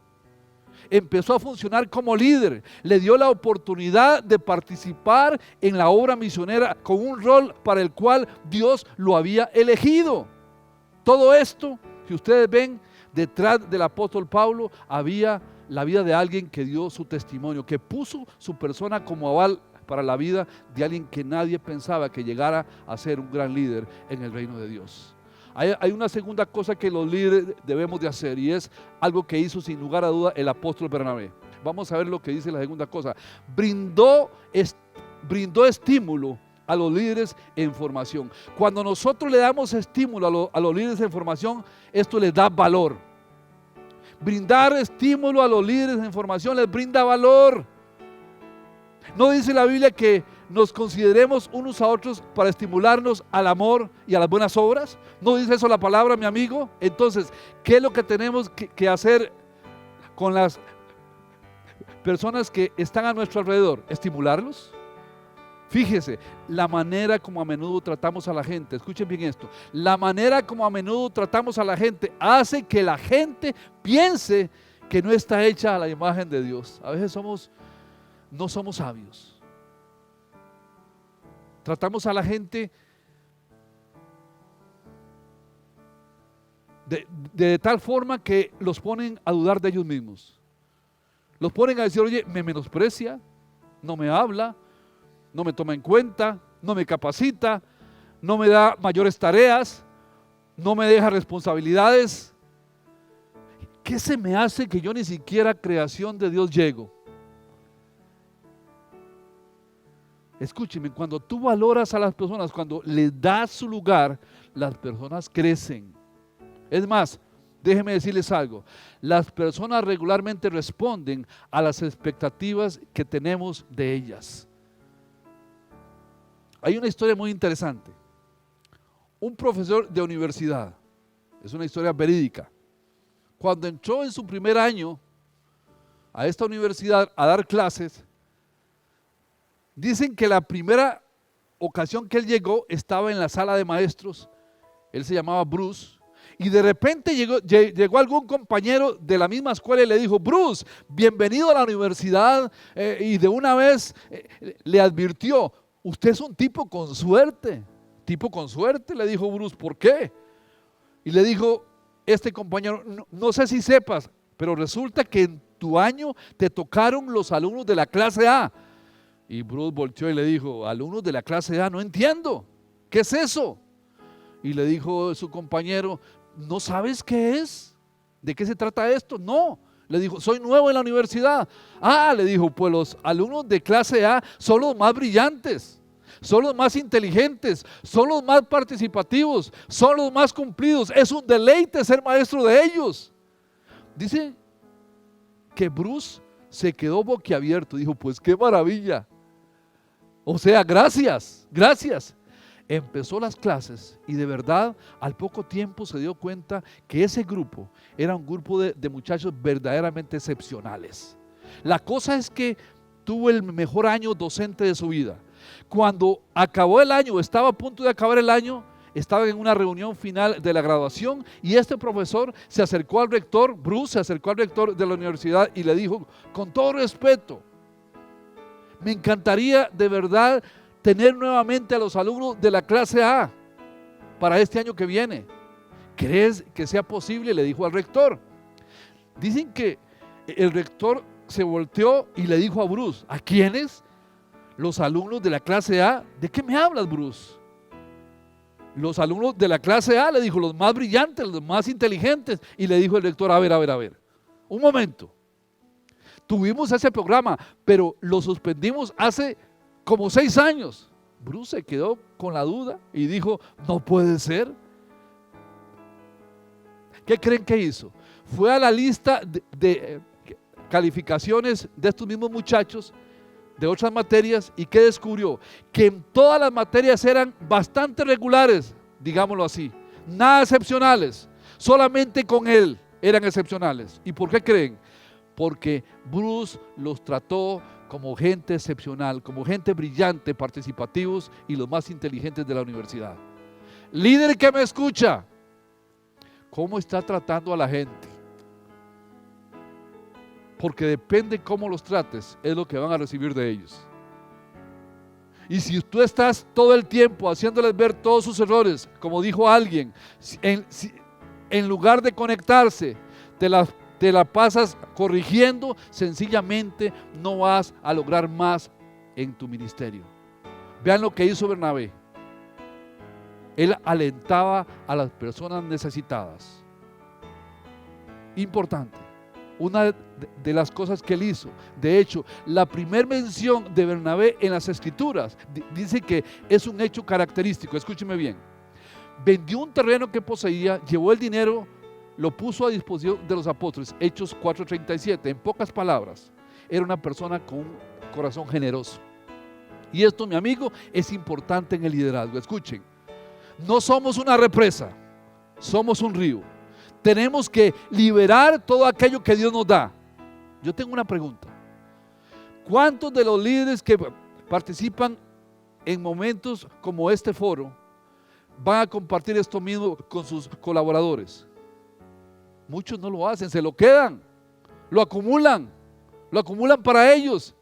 Empezó a funcionar como líder, le dio la oportunidad de participar en la obra misionera con un rol para el cual Dios lo había elegido. Todo esto que ustedes ven detrás del apóstol Pablo, había la vida de alguien que dio su testimonio, que puso su persona como aval para la vida de alguien que nadie pensaba que llegara a ser un gran líder en el reino de Dios. Hay una segunda cosa que los líderes debemos de hacer, y es algo que hizo sin lugar a duda el apóstol Bernabé. Vamos a ver lo que dice la segunda cosa. Brindó estímulo a los líderes en formación. Cuando nosotros le damos estímulo a los líderes en formación, esto les da valor. Brindar estímulo a los líderes en formación les brinda valor. ¿No dice la Biblia que nos consideremos unos a otros para estimularnos al amor y a las buenas obras? ¿No dice eso la palabra, mi amigo? Entonces, ¿qué es lo que tenemos que hacer con las personas que están a nuestro alrededor? Estimularlos. Fíjese, la manera como a menudo tratamos a la gente, escuchen bien esto, la manera como a menudo tratamos a la gente hace que la gente piense que no está hecha a la imagen de Dios. A veces no somos sabios. Tratamos a la gente de tal forma que los ponen a dudar de ellos mismos. Los ponen a decir: oye, me menosprecia, no me habla, no me toma en cuenta, no me capacita, no me da mayores tareas, no me deja responsabilidades. ¿Qué se me hace que yo ni siquiera creación de Dios llego? Escúcheme, cuando tú valoras a las personas, cuando les das su lugar, las personas crecen. Es más, déjenme decirles algo, las personas regularmente responden a las expectativas que tenemos de ellas. Hay una historia muy interesante. Un profesor de universidad, es una historia verídica, cuando entró en su primer año a esta universidad a dar clases, dicen que la primera ocasión que él llegó estaba en la sala de maestros. Él se llamaba Bruce Y de repente llegó algún compañero de la misma escuela y le dijo: Bruce, bienvenido a la universidad. Y de una vez le advirtió: usted es un tipo con suerte. Tipo con suerte, le dijo Bruce. ¿Por qué? Y le dijo este compañero: no sé si sepas, pero resulta que en tu año te tocaron los alumnos de la clase A. Y Bruce volteó y le dijo: alumnos de la clase A, no entiendo, ¿qué es eso? Y le dijo su compañero: ¿no sabes qué es? ¿De qué se trata esto? No, le dijo: soy nuevo en la universidad. Ah, le dijo: pues los alumnos de clase A son los más brillantes, son los más inteligentes, son los más participativos, son los más cumplidos. Es un deleite ser maestro de ellos. Dice que Bruce se quedó boquiabierto, dijo: pues qué maravilla. O sea, gracias, gracias. Empezó las clases y de verdad al poco tiempo se dio cuenta que ese grupo era un grupo de muchachos verdaderamente excepcionales. La cosa es que tuvo el mejor año docente de su vida. Cuando acabó el año, estaba a punto de acabar el año, estaba en una reunión final de la graduación y este profesor se acercó al rector, Bruce se acercó al rector de la universidad y le dijo: con todo respeto, me encantaría de verdad tener nuevamente a los alumnos de la clase A para este año que viene. ¿Crees que sea posible?, le dijo al rector. Dicen que el rector se volteó y le dijo a Bruce: ¿a quiénes? Los alumnos de la clase A. ¿De qué me hablas, Bruce? Los alumnos de la clase A, le dijo, los más brillantes, los más inteligentes. Y le dijo el rector: a ver, un momento. Tuvimos ese programa, pero lo suspendimos hace como 6 años. Bruce se quedó con la duda y dijo: no puede ser. ¿Qué creen que hizo? Fue a la lista de calificaciones de estos mismos muchachos de otras materias y ¿qué descubrió? Que en todas las materias eran bastante regulares, digámoslo así, nada excepcionales. Solamente con él eran excepcionales. ¿Y por qué creen? Porque Bruce los trató como gente excepcional, como gente brillante, participativos y los más inteligentes de la universidad. Líder que me escucha, ¿cómo está tratando a la gente? Porque depende cómo los trates, es lo que van a recibir de ellos. Y si tú estás todo el tiempo haciéndoles ver todos sus errores, como dijo alguien, en lugar de conectarse, te la pasas corrigiendo, sencillamente no vas a lograr más en tu ministerio. Vean lo que hizo Bernabé. Él alentaba a las personas necesitadas. Importante. Una de las cosas que él hizo, de hecho, la primera mención de Bernabé en las Escrituras dice que es un hecho característico. Escúcheme bien. Vendió un terreno que poseía, llevó el dinero, lo puso a disposición de los apóstoles. Hechos 4:37. En pocas palabras, era una persona con un corazón generoso. Y esto, mi amigo, es importante en el liderazgo. Escuchen, no somos una represa, somos un río. Tenemos que liberar todo aquello que Dios nos da. Yo tengo una pregunta: ¿cuántos de los líderes que participan en momentos como este foro van a compartir esto mismo con sus colaboradores? Muchos no lo hacen, se lo quedan, lo acumulan para ellos.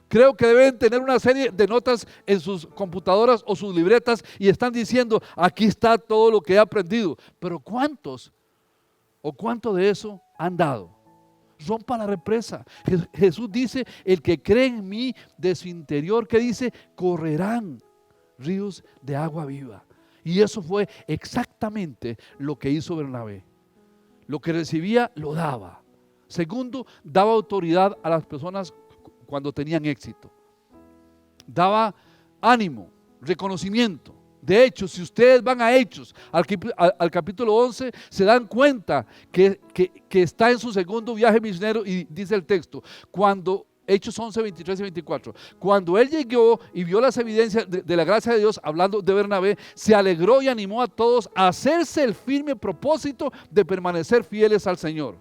Creo que deben tener una serie de notas en sus computadoras o sus libretas y están diciendo: aquí está todo lo que he aprendido. Pero ¿cuántos o cuánto de eso han dado? Rompa la represa. Jesús dice: el que cree en mí, de su interior, ¿qué dice? Correrán ríos de agua viva. Y eso fue exactamente lo que hizo Bernabé. Lo que recibía lo daba. Segundo, daba autoridad a las personas cuando tenían éxito. Daba ánimo, reconocimiento. De hecho, si ustedes van a Hechos, al capítulo 11, se dan cuenta que está en su segundo viaje misionero y dice el texto, cuando Hechos 11, 23 y 24, cuando él llegó y vio las evidencias de la gracia de Dios, hablando de Bernabé, se alegró y animó a todos a hacerse el firme propósito de permanecer fieles al Señor.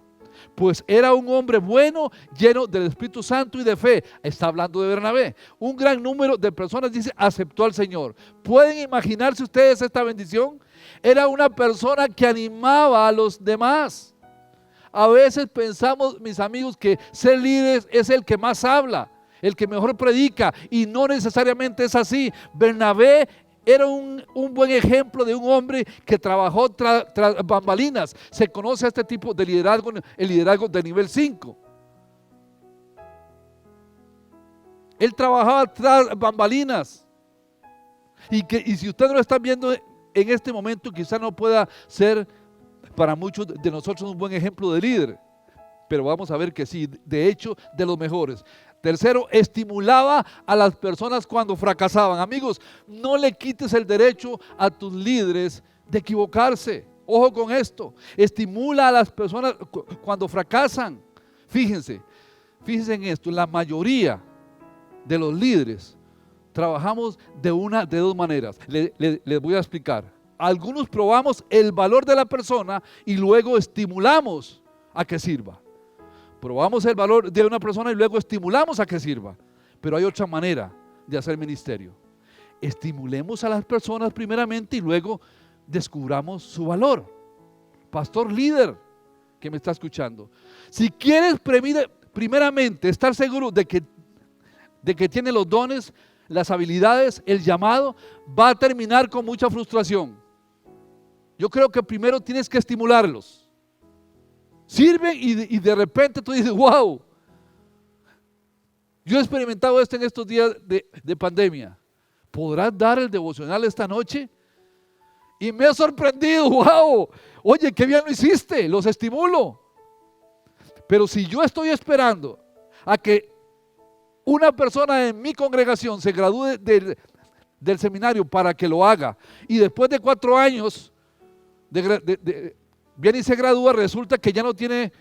Pues era un hombre bueno, lleno del Espíritu Santo y de fe. Está hablando de Bernabé. Un gran número de personas, dice, aceptó al Señor. ¿Pueden imaginarse ustedes esta bendición? Era una persona que animaba a los demás. A veces pensamos, mis amigos, que ser líder es el que más habla, el que mejor predica, y no necesariamente es así. Bernabé era un buen ejemplo de un hombre que trabajó tras bambalinas. Se conoce a este tipo de liderazgo, el liderazgo de nivel 5. Él trabajaba tras bambalinas. Y si usted no lo está viendo en este momento, quizá no pueda ser para muchos de nosotros un buen ejemplo de líder. Pero vamos a ver que sí, de hecho, de los mejores. Tercero, estimulaba a las personas cuando fracasaban. Amigos, no le quites el derecho a tus líderes de equivocarse. Ojo con esto. Estimula a las personas cuando fracasan. Fíjense en esto. La mayoría de los líderes trabajamos de dos maneras. Les voy a explicar. Algunos probamos el valor de la persona y luego estimulamos a que sirva. Probamos el valor de una persona y luego estimulamos a que sirva. Pero hay otra manera de hacer ministerio. Estimulemos a las personas primeramente y luego descubramos su valor. Pastor líder que me está escuchando, si quieres primeramente estar seguro de que tiene los dones, las habilidades, el llamado, va a terminar con mucha frustración. Yo creo que primero tienes que estimularlos. Sirven y de repente tú dices, wow. Yo he experimentado esto en estos días de pandemia. ¿Podrás dar el devocional esta noche? Y me ha sorprendido, wow. Oye, qué bien lo hiciste, los estimulo. Pero si yo estoy esperando a que una persona en mi congregación se gradúe del seminario para que lo haga, y después de 4 años viene y se gradúa, resulta que ya no tiene,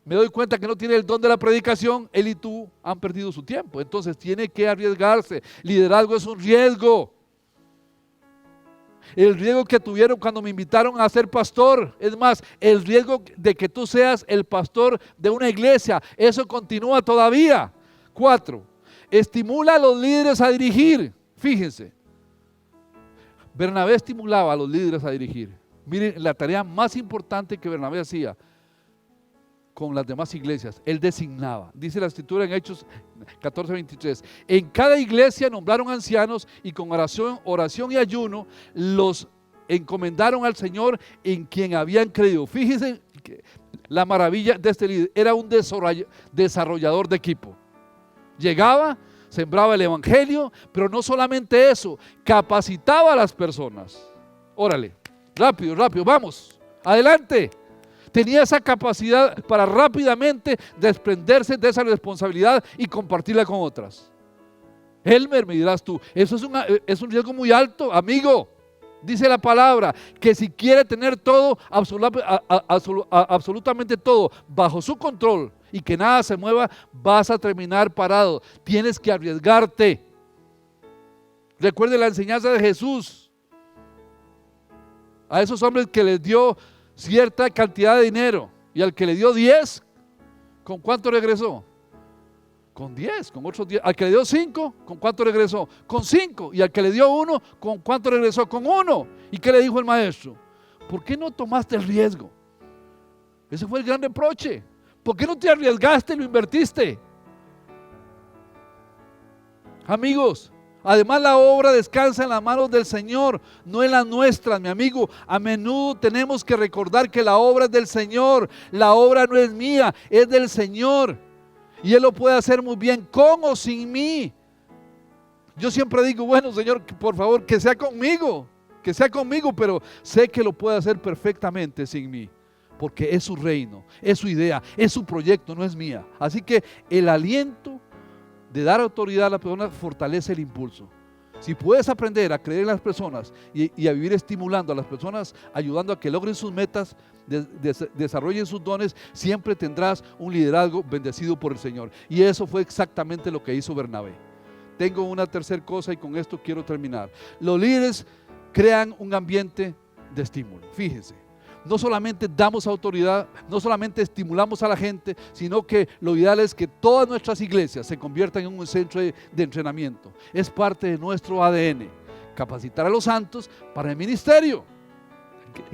me doy cuenta que no tiene el don de la predicación, él y tú han perdido su tiempo. Entonces tiene que arriesgarse. Liderazgo es un riesgo. El riesgo que tuvieron cuando me invitaron a ser pastor, es más, el riesgo de que tú seas el pastor de una iglesia, eso continúa todavía. 4, estimula a los líderes a dirigir. Fíjense, Bernabé estimulaba a los líderes a dirigir. Miren, la tarea más importante que Bernabé hacía con las demás iglesias, él designaba. Dice la escritura en Hechos 14:23, en cada iglesia nombraron ancianos y con oración y ayuno los encomendaron al Señor en quien habían creído. Fíjense la maravilla de este líder, era un desarrollador de equipo. Llegaba, sembraba el evangelio, pero no solamente eso, capacitaba a las personas. Órale, rápido, vamos, adelante. Tenía esa capacidad para rápidamente desprenderse de esa responsabilidad y compartirla con otras. Elmer, me dirás tú, eso es un riesgo muy alto, amigo. Dice la palabra que si quiere tener todo, absolutamente todo, bajo su control y que nada se mueva, vas a terminar parado. Tienes que arriesgarte. Recuerde la enseñanza de Jesús a esos hombres que les dio cierta cantidad de dinero, y al que le dio 10, ¿con cuánto regresó? Con 10, con otros 10. Al que le dio 5, ¿con cuánto regresó? Con 5. Y al que le dio 1, ¿con cuánto regresó? Con 1. ¿Y qué le dijo el maestro? ¿Por qué no tomaste el riesgo? Ese fue el gran reproche. ¿Por qué no te arriesgaste y lo invertiste? Amigos, además la obra descansa en las manos del Señor, no en las nuestras, mi amigo. A menudo tenemos que recordar que la obra es del Señor. La obra no es mía, es del Señor. Y Él lo puede hacer muy bien, con o sin mí. Yo siempre digo, bueno, Señor, por favor, que sea conmigo, pero sé que lo puede hacer perfectamente sin mí. Porque es su reino, es su idea, es su proyecto, no es mía. Así que el aliento de dar autoridad a la persona fortalece el impulso. Si puedes aprender a creer en las personas y a vivir estimulando a las personas, ayudando a que logren sus metas, desarrollen sus dones, siempre tendrás un liderazgo bendecido por el Señor. Y eso fue exactamente lo que hizo Bernabé. Tengo una tercera cosa y con esto quiero terminar. Los líderes crean un ambiente de estímulo. Fíjense. No solamente damos autoridad, no solamente estimulamos a la gente, sino que lo ideal es que todas nuestras iglesias se conviertan en un centro de entrenamiento. Es parte de nuestro ADN, capacitar a los santos para el ministerio.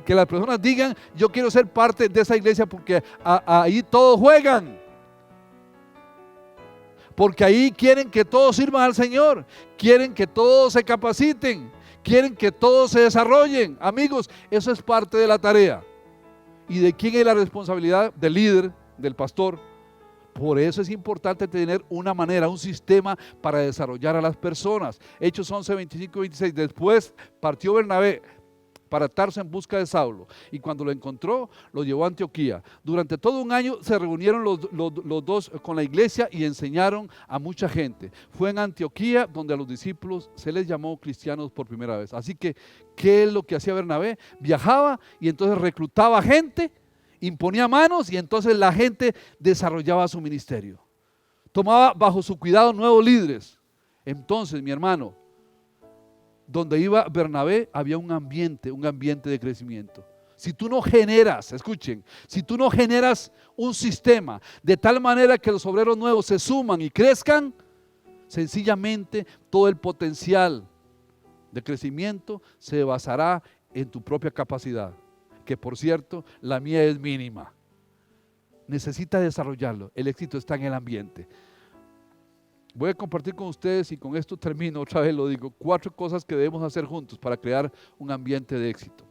que las personas digan, yo quiero ser parte de esa iglesia porque ahí todos juegan. Porque ahí quieren que todos sirvan al Señor, quieren que todos se capaciten, quieren que todos se desarrollen. Amigos, eso es parte de la tarea. ¿Y de quién es la responsabilidad? Del líder, del pastor. Por eso es importante tener una manera, un sistema para desarrollar a las personas. Hechos 11, 25 y 26. Después partió Bernabé para Tarso en busca de Saulo, y cuando lo encontró, lo llevó a Antioquía. Durante todo un año se reunieron los dos con la iglesia y enseñaron a mucha gente. Fue en Antioquía donde a los discípulos se les llamó cristianos por primera vez. Así que, ¿qué es lo que hacía Bernabé? Viajaba y entonces reclutaba gente, imponía manos y entonces la gente desarrollaba su ministerio. Tomaba bajo su cuidado nuevos líderes. Entonces, mi hermano, donde iba Bernabé había un ambiente de crecimiento. Si tú no generas, escuchen, si tú no generas un sistema de tal manera que los obreros nuevos se suman y crezcan, sencillamente todo el potencial de crecimiento se basará en tu propia capacidad, que por cierto, la mía es mínima. Necesitas desarrollarlo, el éxito está en el ambiente. Voy a compartir con ustedes, y con esto termino, otra vez lo digo, 4 cosas que debemos hacer juntos para crear un ambiente de éxito.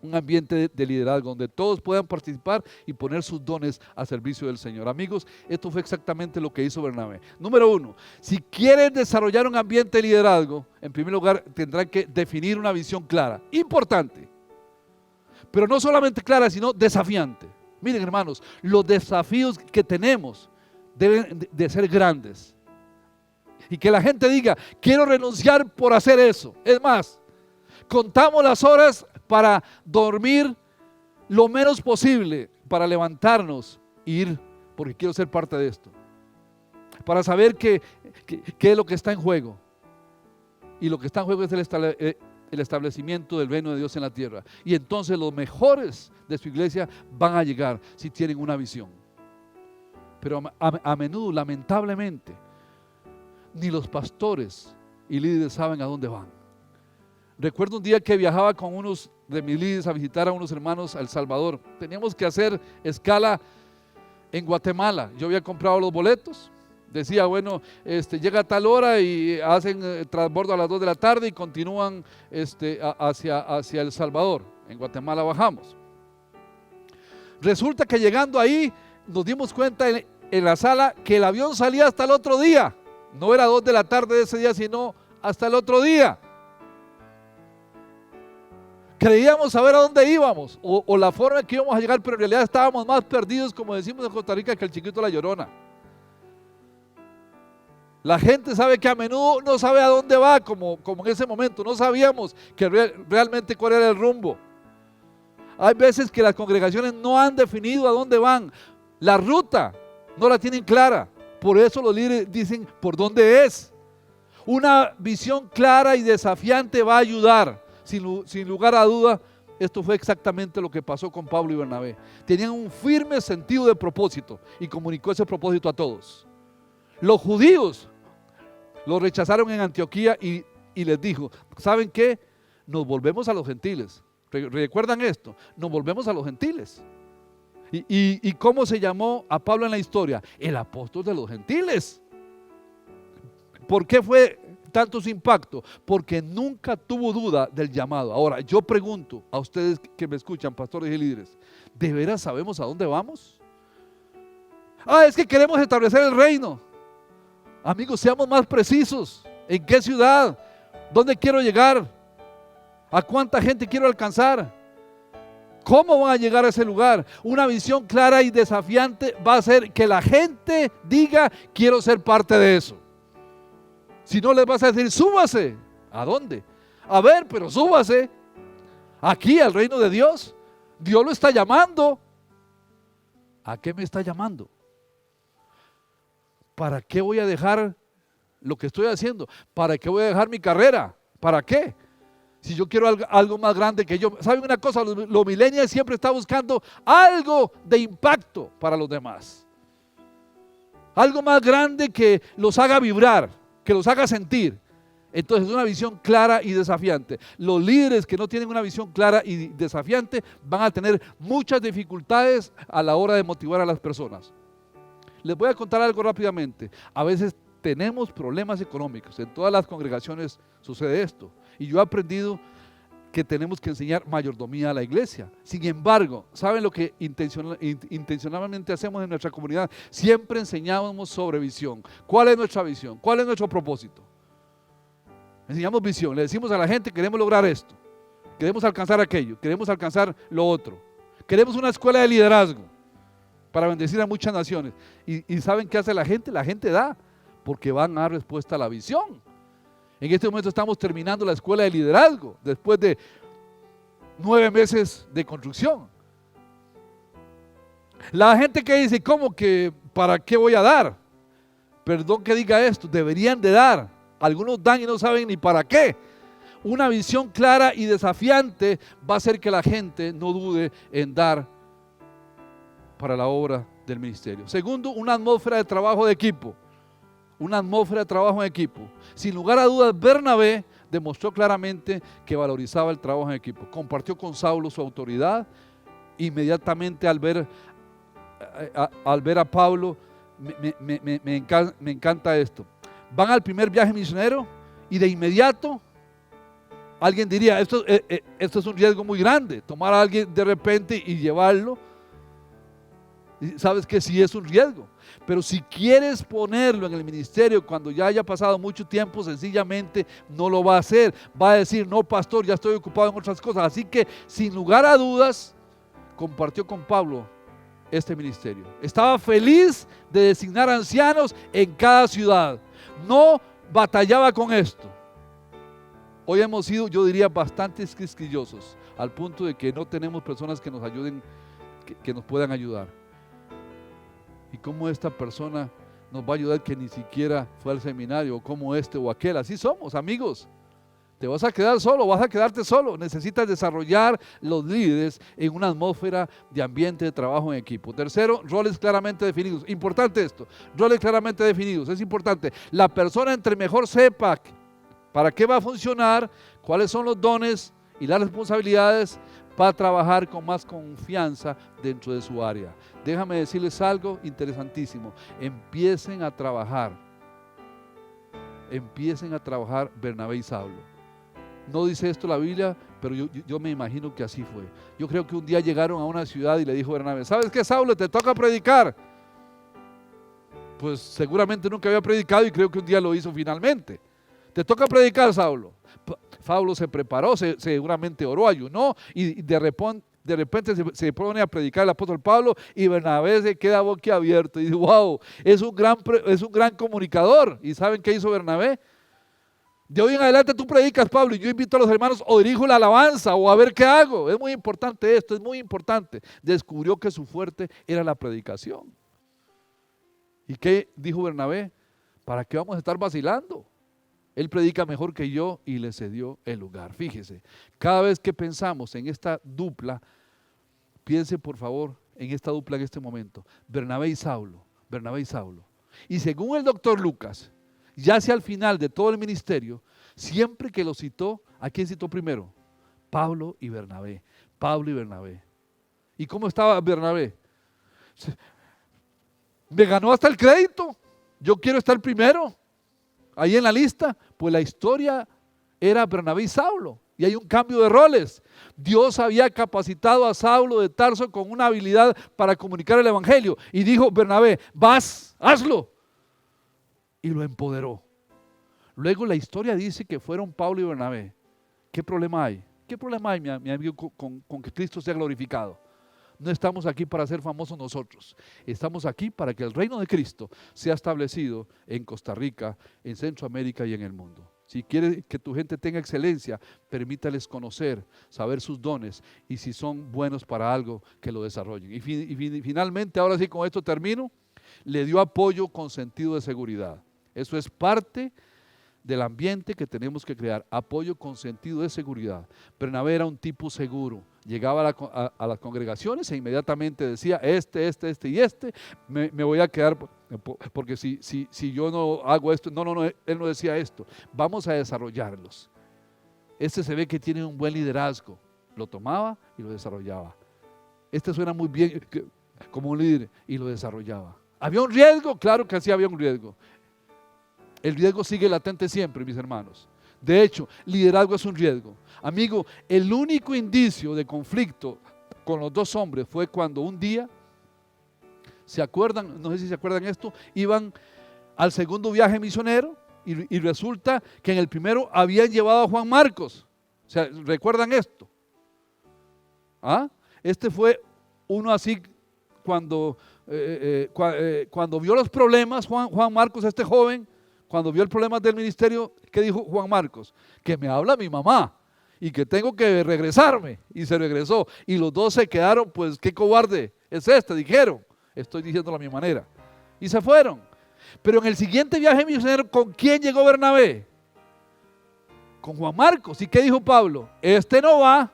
Un ambiente de liderazgo donde todos puedan participar y poner sus dones a servicio del Señor. Amigos, esto fue exactamente lo que hizo Bernabé. Número 1, si quieren desarrollar un ambiente de liderazgo, en primer lugar tendrán que definir una visión clara, importante, pero no solamente clara, sino desafiante. Miren, hermanos, los desafíos que tenemos deben de ser grandes. Y que la gente diga, quiero renunciar por hacer eso. Es más, contamos las horas para dormir lo menos posible, para levantarnos e ir, porque quiero ser parte de esto. Para saber qué es lo que está en juego. Y lo que está en juego es el establecimiento del reino de Dios en la tierra. Y entonces los mejores de su iglesia van a llegar si tienen una visión. Pero a menudo, lamentablemente, ni los pastores y líderes saben a dónde van. Recuerdo un día que viajaba con unos de mis líderes a visitar a unos hermanos a El Salvador. Teníamos que hacer escala en Guatemala. Yo había comprado los boletos. Decía, bueno, llega a tal hora y hacen transbordo a las 2 de la tarde y continúan hacia El Salvador. En Guatemala bajamos. Resulta que llegando ahí nos dimos cuenta en la sala que el avión salía hasta el otro día. No era 2 de la tarde de ese día, sino hasta el otro día. Creíamos saber a dónde íbamos o la forma en que íbamos a llegar, pero en realidad estábamos más perdidos, como decimos en Costa Rica, que el chiquito La Llorona. La gente sabe que a menudo no sabe a dónde va, como en ese momento. No sabíamos que realmente cuál era el rumbo. Hay veces que las congregaciones no han definido a dónde van. La ruta no la tienen clara. Por eso los líderes dicen por dónde es. Una visión clara y desafiante va a ayudar. Sin lugar a duda, esto fue exactamente lo que pasó con Pablo y Bernabé. Tenían un firme sentido de propósito y comunicó ese propósito a todos. Los judíos lo rechazaron en Antioquía y les dijo, ¿saben qué? Nos volvemos a los gentiles. ¿Recuerdan esto? Nos volvemos a los gentiles. ¿Y cómo se llamó a Pablo en la historia? El apóstol de los gentiles. ¿Por qué fue tanto su impacto? Porque nunca tuvo duda del llamado. Ahora, yo pregunto a ustedes que me escuchan, pastores y líderes, ¿de veras sabemos a dónde vamos? Es que queremos establecer el reino. Amigos, seamos más precisos. ¿En qué ciudad? ¿Dónde quiero llegar? ¿A cuánta gente quiero alcanzar? ¿Cómo van a llegar a ese lugar? Una visión clara y desafiante va a hacer que la gente diga, quiero ser parte de eso. Si no, les vas a decir, súbase. ¿A dónde? A ver, pero súbase. Aquí, al reino de Dios. Dios lo está llamando. ¿A qué me está llamando? ¿Para qué voy a dejar lo que estoy haciendo? ¿Para qué voy a dejar mi carrera? ¿Para qué? Si yo quiero algo más grande que yo. ¿Saben una cosa? Los millennials siempre están buscando algo de impacto para los demás. Algo más grande que los haga vibrar, que los haga sentir. Entonces es una visión clara y desafiante. Los líderes que no tienen una visión clara y desafiante van a tener muchas dificultades a la hora de motivar a las personas. Les voy a contar algo rápidamente. A veces tenemos problemas económicos. En todas las congregaciones sucede esto. Y yo he aprendido que tenemos que enseñar mayordomía a la iglesia. Sin embargo, ¿saben lo que intencionalmente hacemos en nuestra comunidad? Siempre enseñamos sobre visión. ¿Cuál es nuestra visión? ¿Cuál es nuestro propósito? Enseñamos visión. Le decimos a la gente, queremos lograr esto. Queremos alcanzar aquello. Queremos alcanzar lo otro. Queremos una escuela de liderazgo para bendecir a muchas naciones. ¿Y saben qué hace la gente? La gente da, porque van a dar respuesta a la visión. En este momento estamos terminando la escuela de liderazgo, después de 9 meses de construcción. La gente que dice, ¿cómo que para qué voy a dar? Perdón que diga esto, deberían de dar. Algunos dan y no saben ni para qué. Una visión clara y desafiante va a hacer que la gente no dude en dar para la obra del ministerio. Segundo, una atmósfera de trabajo de equipo. Una atmósfera de trabajo en equipo. Sin lugar a dudas, Bernabé demostró claramente que valorizaba el trabajo en equipo. Compartió con Saulo su autoridad. Inmediatamente al ver a Pablo, me encanta esto. Van al primer viaje misionero y de inmediato alguien diría, esto es un riesgo muy grande, tomar a alguien de repente y llevarlo. Sabes que sí es un riesgo, pero si quieres ponerlo en el ministerio cuando ya haya pasado mucho tiempo, sencillamente no lo va a hacer. Va a decir, no pastor, ya estoy ocupado en otras cosas. Así que sin lugar a dudas, compartió con Pablo este ministerio. Estaba feliz de designar ancianos en cada ciudad. No batallaba con esto. Hoy hemos sido, yo diría, bastante quisquillosos, al punto de que no tenemos personas que nos ayuden, que nos puedan ayudar. ¿Y cómo esta persona nos va a ayudar que ni siquiera fue al seminario? O como este o aquel. Así somos, amigos. Te vas a quedar solo, vas a quedarte solo. Necesitas desarrollar los líderes en una atmósfera de ambiente de trabajo en equipo. Tercero, roles claramente definidos. Importante esto, roles claramente definidos. Es importante. La persona entre mejor sepa para qué va a funcionar, cuáles son los dones y las responsabilidades, para trabajar con más confianza dentro de su área. Déjame decirles algo interesantísimo. Empiecen a trabajar Bernabé y Saulo. No dice esto la Biblia, pero yo me imagino que así fue. Yo creo que un día llegaron a una ciudad y le dijo Bernabé, ¿sabes qué, Saulo? Te toca predicar. Pues seguramente nunca había predicado y creo que un día lo hizo finalmente. Te toca predicar, Saulo. Saulo se preparó, seguramente oró, ayunó y de repente se pone a predicar el apóstol Pablo y Bernabé se queda boquiabierto y dice, wow, es un gran comunicador. ¿Y saben qué hizo Bernabé? De hoy en adelante tú predicas, Pablo, y yo invito a los hermanos o dirijo la alabanza o a ver qué hago. Es muy importante esto, es muy importante. Descubrió que su fuerte era la predicación. ¿Y qué dijo Bernabé? ¿Para qué vamos a estar vacilando? Él predica mejor que yo y le cedió el lugar. Fíjese, cada vez que pensamos en esta dupla, piense por favor en esta dupla en este momento. Bernabé y Saulo. Y según el doctor Lucas, ya hacia el final de todo el ministerio, siempre que lo citó, ¿a quién citó primero? Pablo y Bernabé. ¿Y cómo estaba Bernabé? Me ganó hasta el crédito. Yo quiero estar primero. Ahí en la lista, pues la historia era Bernabé y Saulo. Y hay un cambio de roles. Dios había capacitado a Saulo de Tarso con una habilidad para comunicar el evangelio. Y dijo, Bernabé, vas, hazlo. Y lo empoderó. Luego la historia dice que fueron Pablo y Bernabé. ¿Qué problema hay? ¿Qué problema hay, mi amigo, con que Cristo sea glorificado? No estamos aquí para ser famosos nosotros. Estamos aquí para que el reino de Cristo sea establecido en Costa Rica, en Centroamérica y en el mundo. Si quieres que tu gente tenga excelencia, permítales conocer, saber sus dones y si son buenos para algo, que lo desarrollen. Y finalmente, ahora sí con esto termino, le dio apoyo con sentido de seguridad. Eso es parte del ambiente que tenemos que crear, apoyo con sentido de seguridad. Bernabé era un tipo seguro, llegaba a las congregaciones e inmediatamente decía, me voy a quedar Porque si yo no hago esto, no, él no decía esto. Vamos a desarrollarlos. Este se ve que tiene un buen liderazgo. Lo tomaba y lo desarrollaba. Este suena muy bien como un líder y lo desarrollaba. ¿Había un riesgo? Claro que sí había un riesgo. El riesgo sigue latente siempre, mis hermanos. De hecho, liderazgo es un riesgo. Amigo, el único indicio de conflicto con los dos hombres fue cuando un día, ¿se acuerdan? No sé si se acuerdan esto, iban al segundo viaje misionero y resulta que en el primero habían llevado a Juan Marcos. O sea, ¿recuerdan esto? ¿Ah? Este fue uno así cuando vio los problemas, Juan Marcos, este joven, cuando vio el problema del ministerio, ¿qué dijo Juan Marcos? Que me habla mi mamá y que tengo que regresarme. Y se regresó. Y los dos se quedaron, pues qué cobarde es este, dijeron. Estoy diciéndolo a mi manera. Y se fueron. Pero en el siguiente viaje misionero, ¿con quién llegó Bernabé? Con Juan Marcos. ¿Y qué dijo Pablo? Este no va.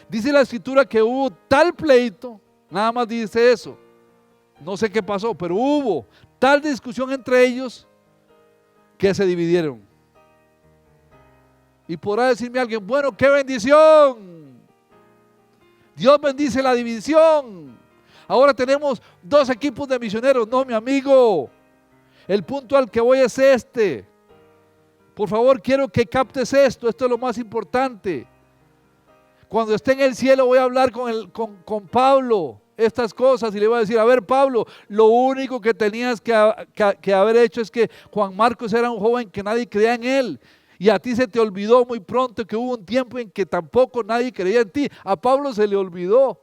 Dice la escritura que hubo tal pleito, nada más dice eso. No sé qué pasó, pero hubo tal discusión entre ellos que se dividieron. Y podrá decirme alguien, bueno, qué bendición. Dios bendice la división. Ahora tenemos dos equipos de misioneros. No, mi amigo. El punto al que voy es este. Por favor, quiero que captes esto. Esto es lo más importante. Cuando esté en el cielo voy a hablar con Pablo estas cosas y le voy a decir, a ver Pablo, lo único que tenías que haber hecho es que Juan Marcos era un joven que nadie creía en él. Y a ti se te olvidó muy pronto que hubo un tiempo en que tampoco nadie creía en ti. A Pablo se le olvidó.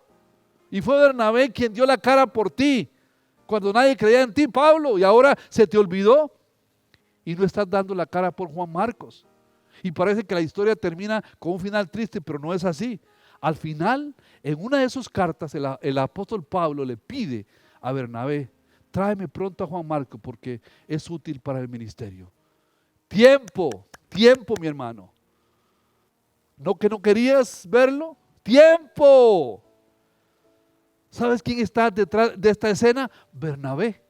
Y fue Bernabé quien dio la cara por ti. Cuando nadie creía en ti, Pablo. Y ahora se te olvidó. Y no estás dando la cara por Juan Marcos. Y parece que la historia termina con un final triste, pero no es así. Al final, en una de sus cartas, el apóstol Pablo le pide a Bernabé, tráeme pronto a Juan Marcos porque es útil para el ministerio. Tiempo, mi hermano. ¿No que no querías verlo? Tiempo. ¿Sabes quién está detrás de esta escena? Bernabé.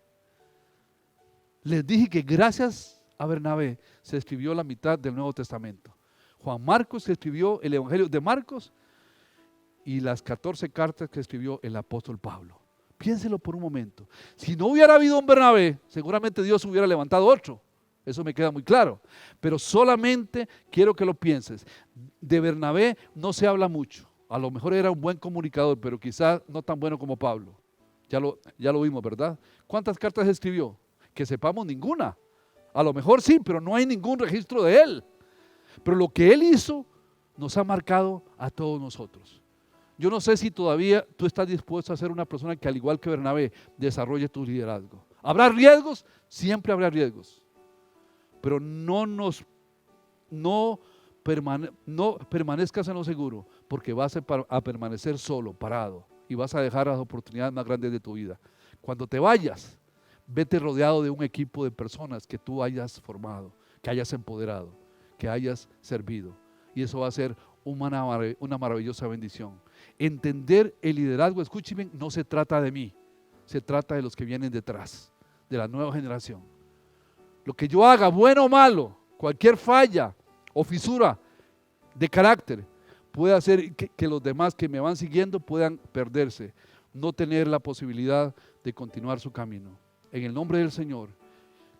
Les dije que gracias a Bernabé se escribió la mitad del Nuevo Testamento. Juan Marcos escribió el Evangelio de Marcos y las 14 cartas que escribió el apóstol Pablo. Piénselo por un momento. Si no hubiera habido un Bernabé, seguramente Dios hubiera levantado otro. Eso me queda muy claro. Pero solamente quiero que lo pienses. De Bernabé no se habla mucho. A lo mejor era un buen comunicador, pero quizás no tan bueno como Pablo. Ya lo vimos, ¿verdad? ¿Cuántas cartas escribió? Que sepamos, ninguna. A lo mejor sí, pero no hay ningún registro de él. Pero lo que él hizo nos ha marcado a todos nosotros. Yo no sé si todavía tú estás dispuesto a ser una persona que, al igual que Bernabé, desarrolle tu liderazgo. ¿Habrá riesgos? Siempre habrá riesgos. Pero no permanezcas en lo seguro, porque vas a permanecer solo, parado, y vas a dejar las oportunidades más grandes de tu vida. Cuando te vayas, vete rodeado de un equipo de personas que tú hayas formado, que hayas empoderado, que hayas servido. Y eso va a ser una maravillosa bendición. Entender el liderazgo, escúcheme, no se trata de mí, se trata de los que vienen detrás, de la nueva generación. Lo que yo haga, bueno o malo, cualquier falla o fisura de carácter, puede hacer que los demás que me van siguiendo puedan perderse, no tener la posibilidad de continuar su camino. En el nombre del Señor,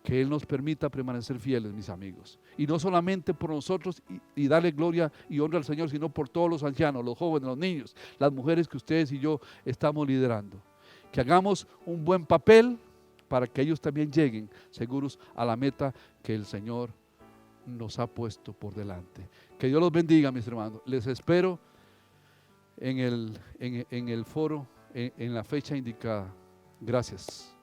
que Él nos permita permanecer fieles, mis amigos. Y no solamente por nosotros y darle gloria y honra al Señor, sino por todos los ancianos, los jóvenes, los niños, las mujeres que ustedes y yo estamos liderando. Que hagamos un buen papel para que ellos también lleguen seguros a la meta que el Señor nos ha puesto por delante. Que Dios los bendiga, mis hermanos. Les espero en el foro en la fecha indicada. Gracias.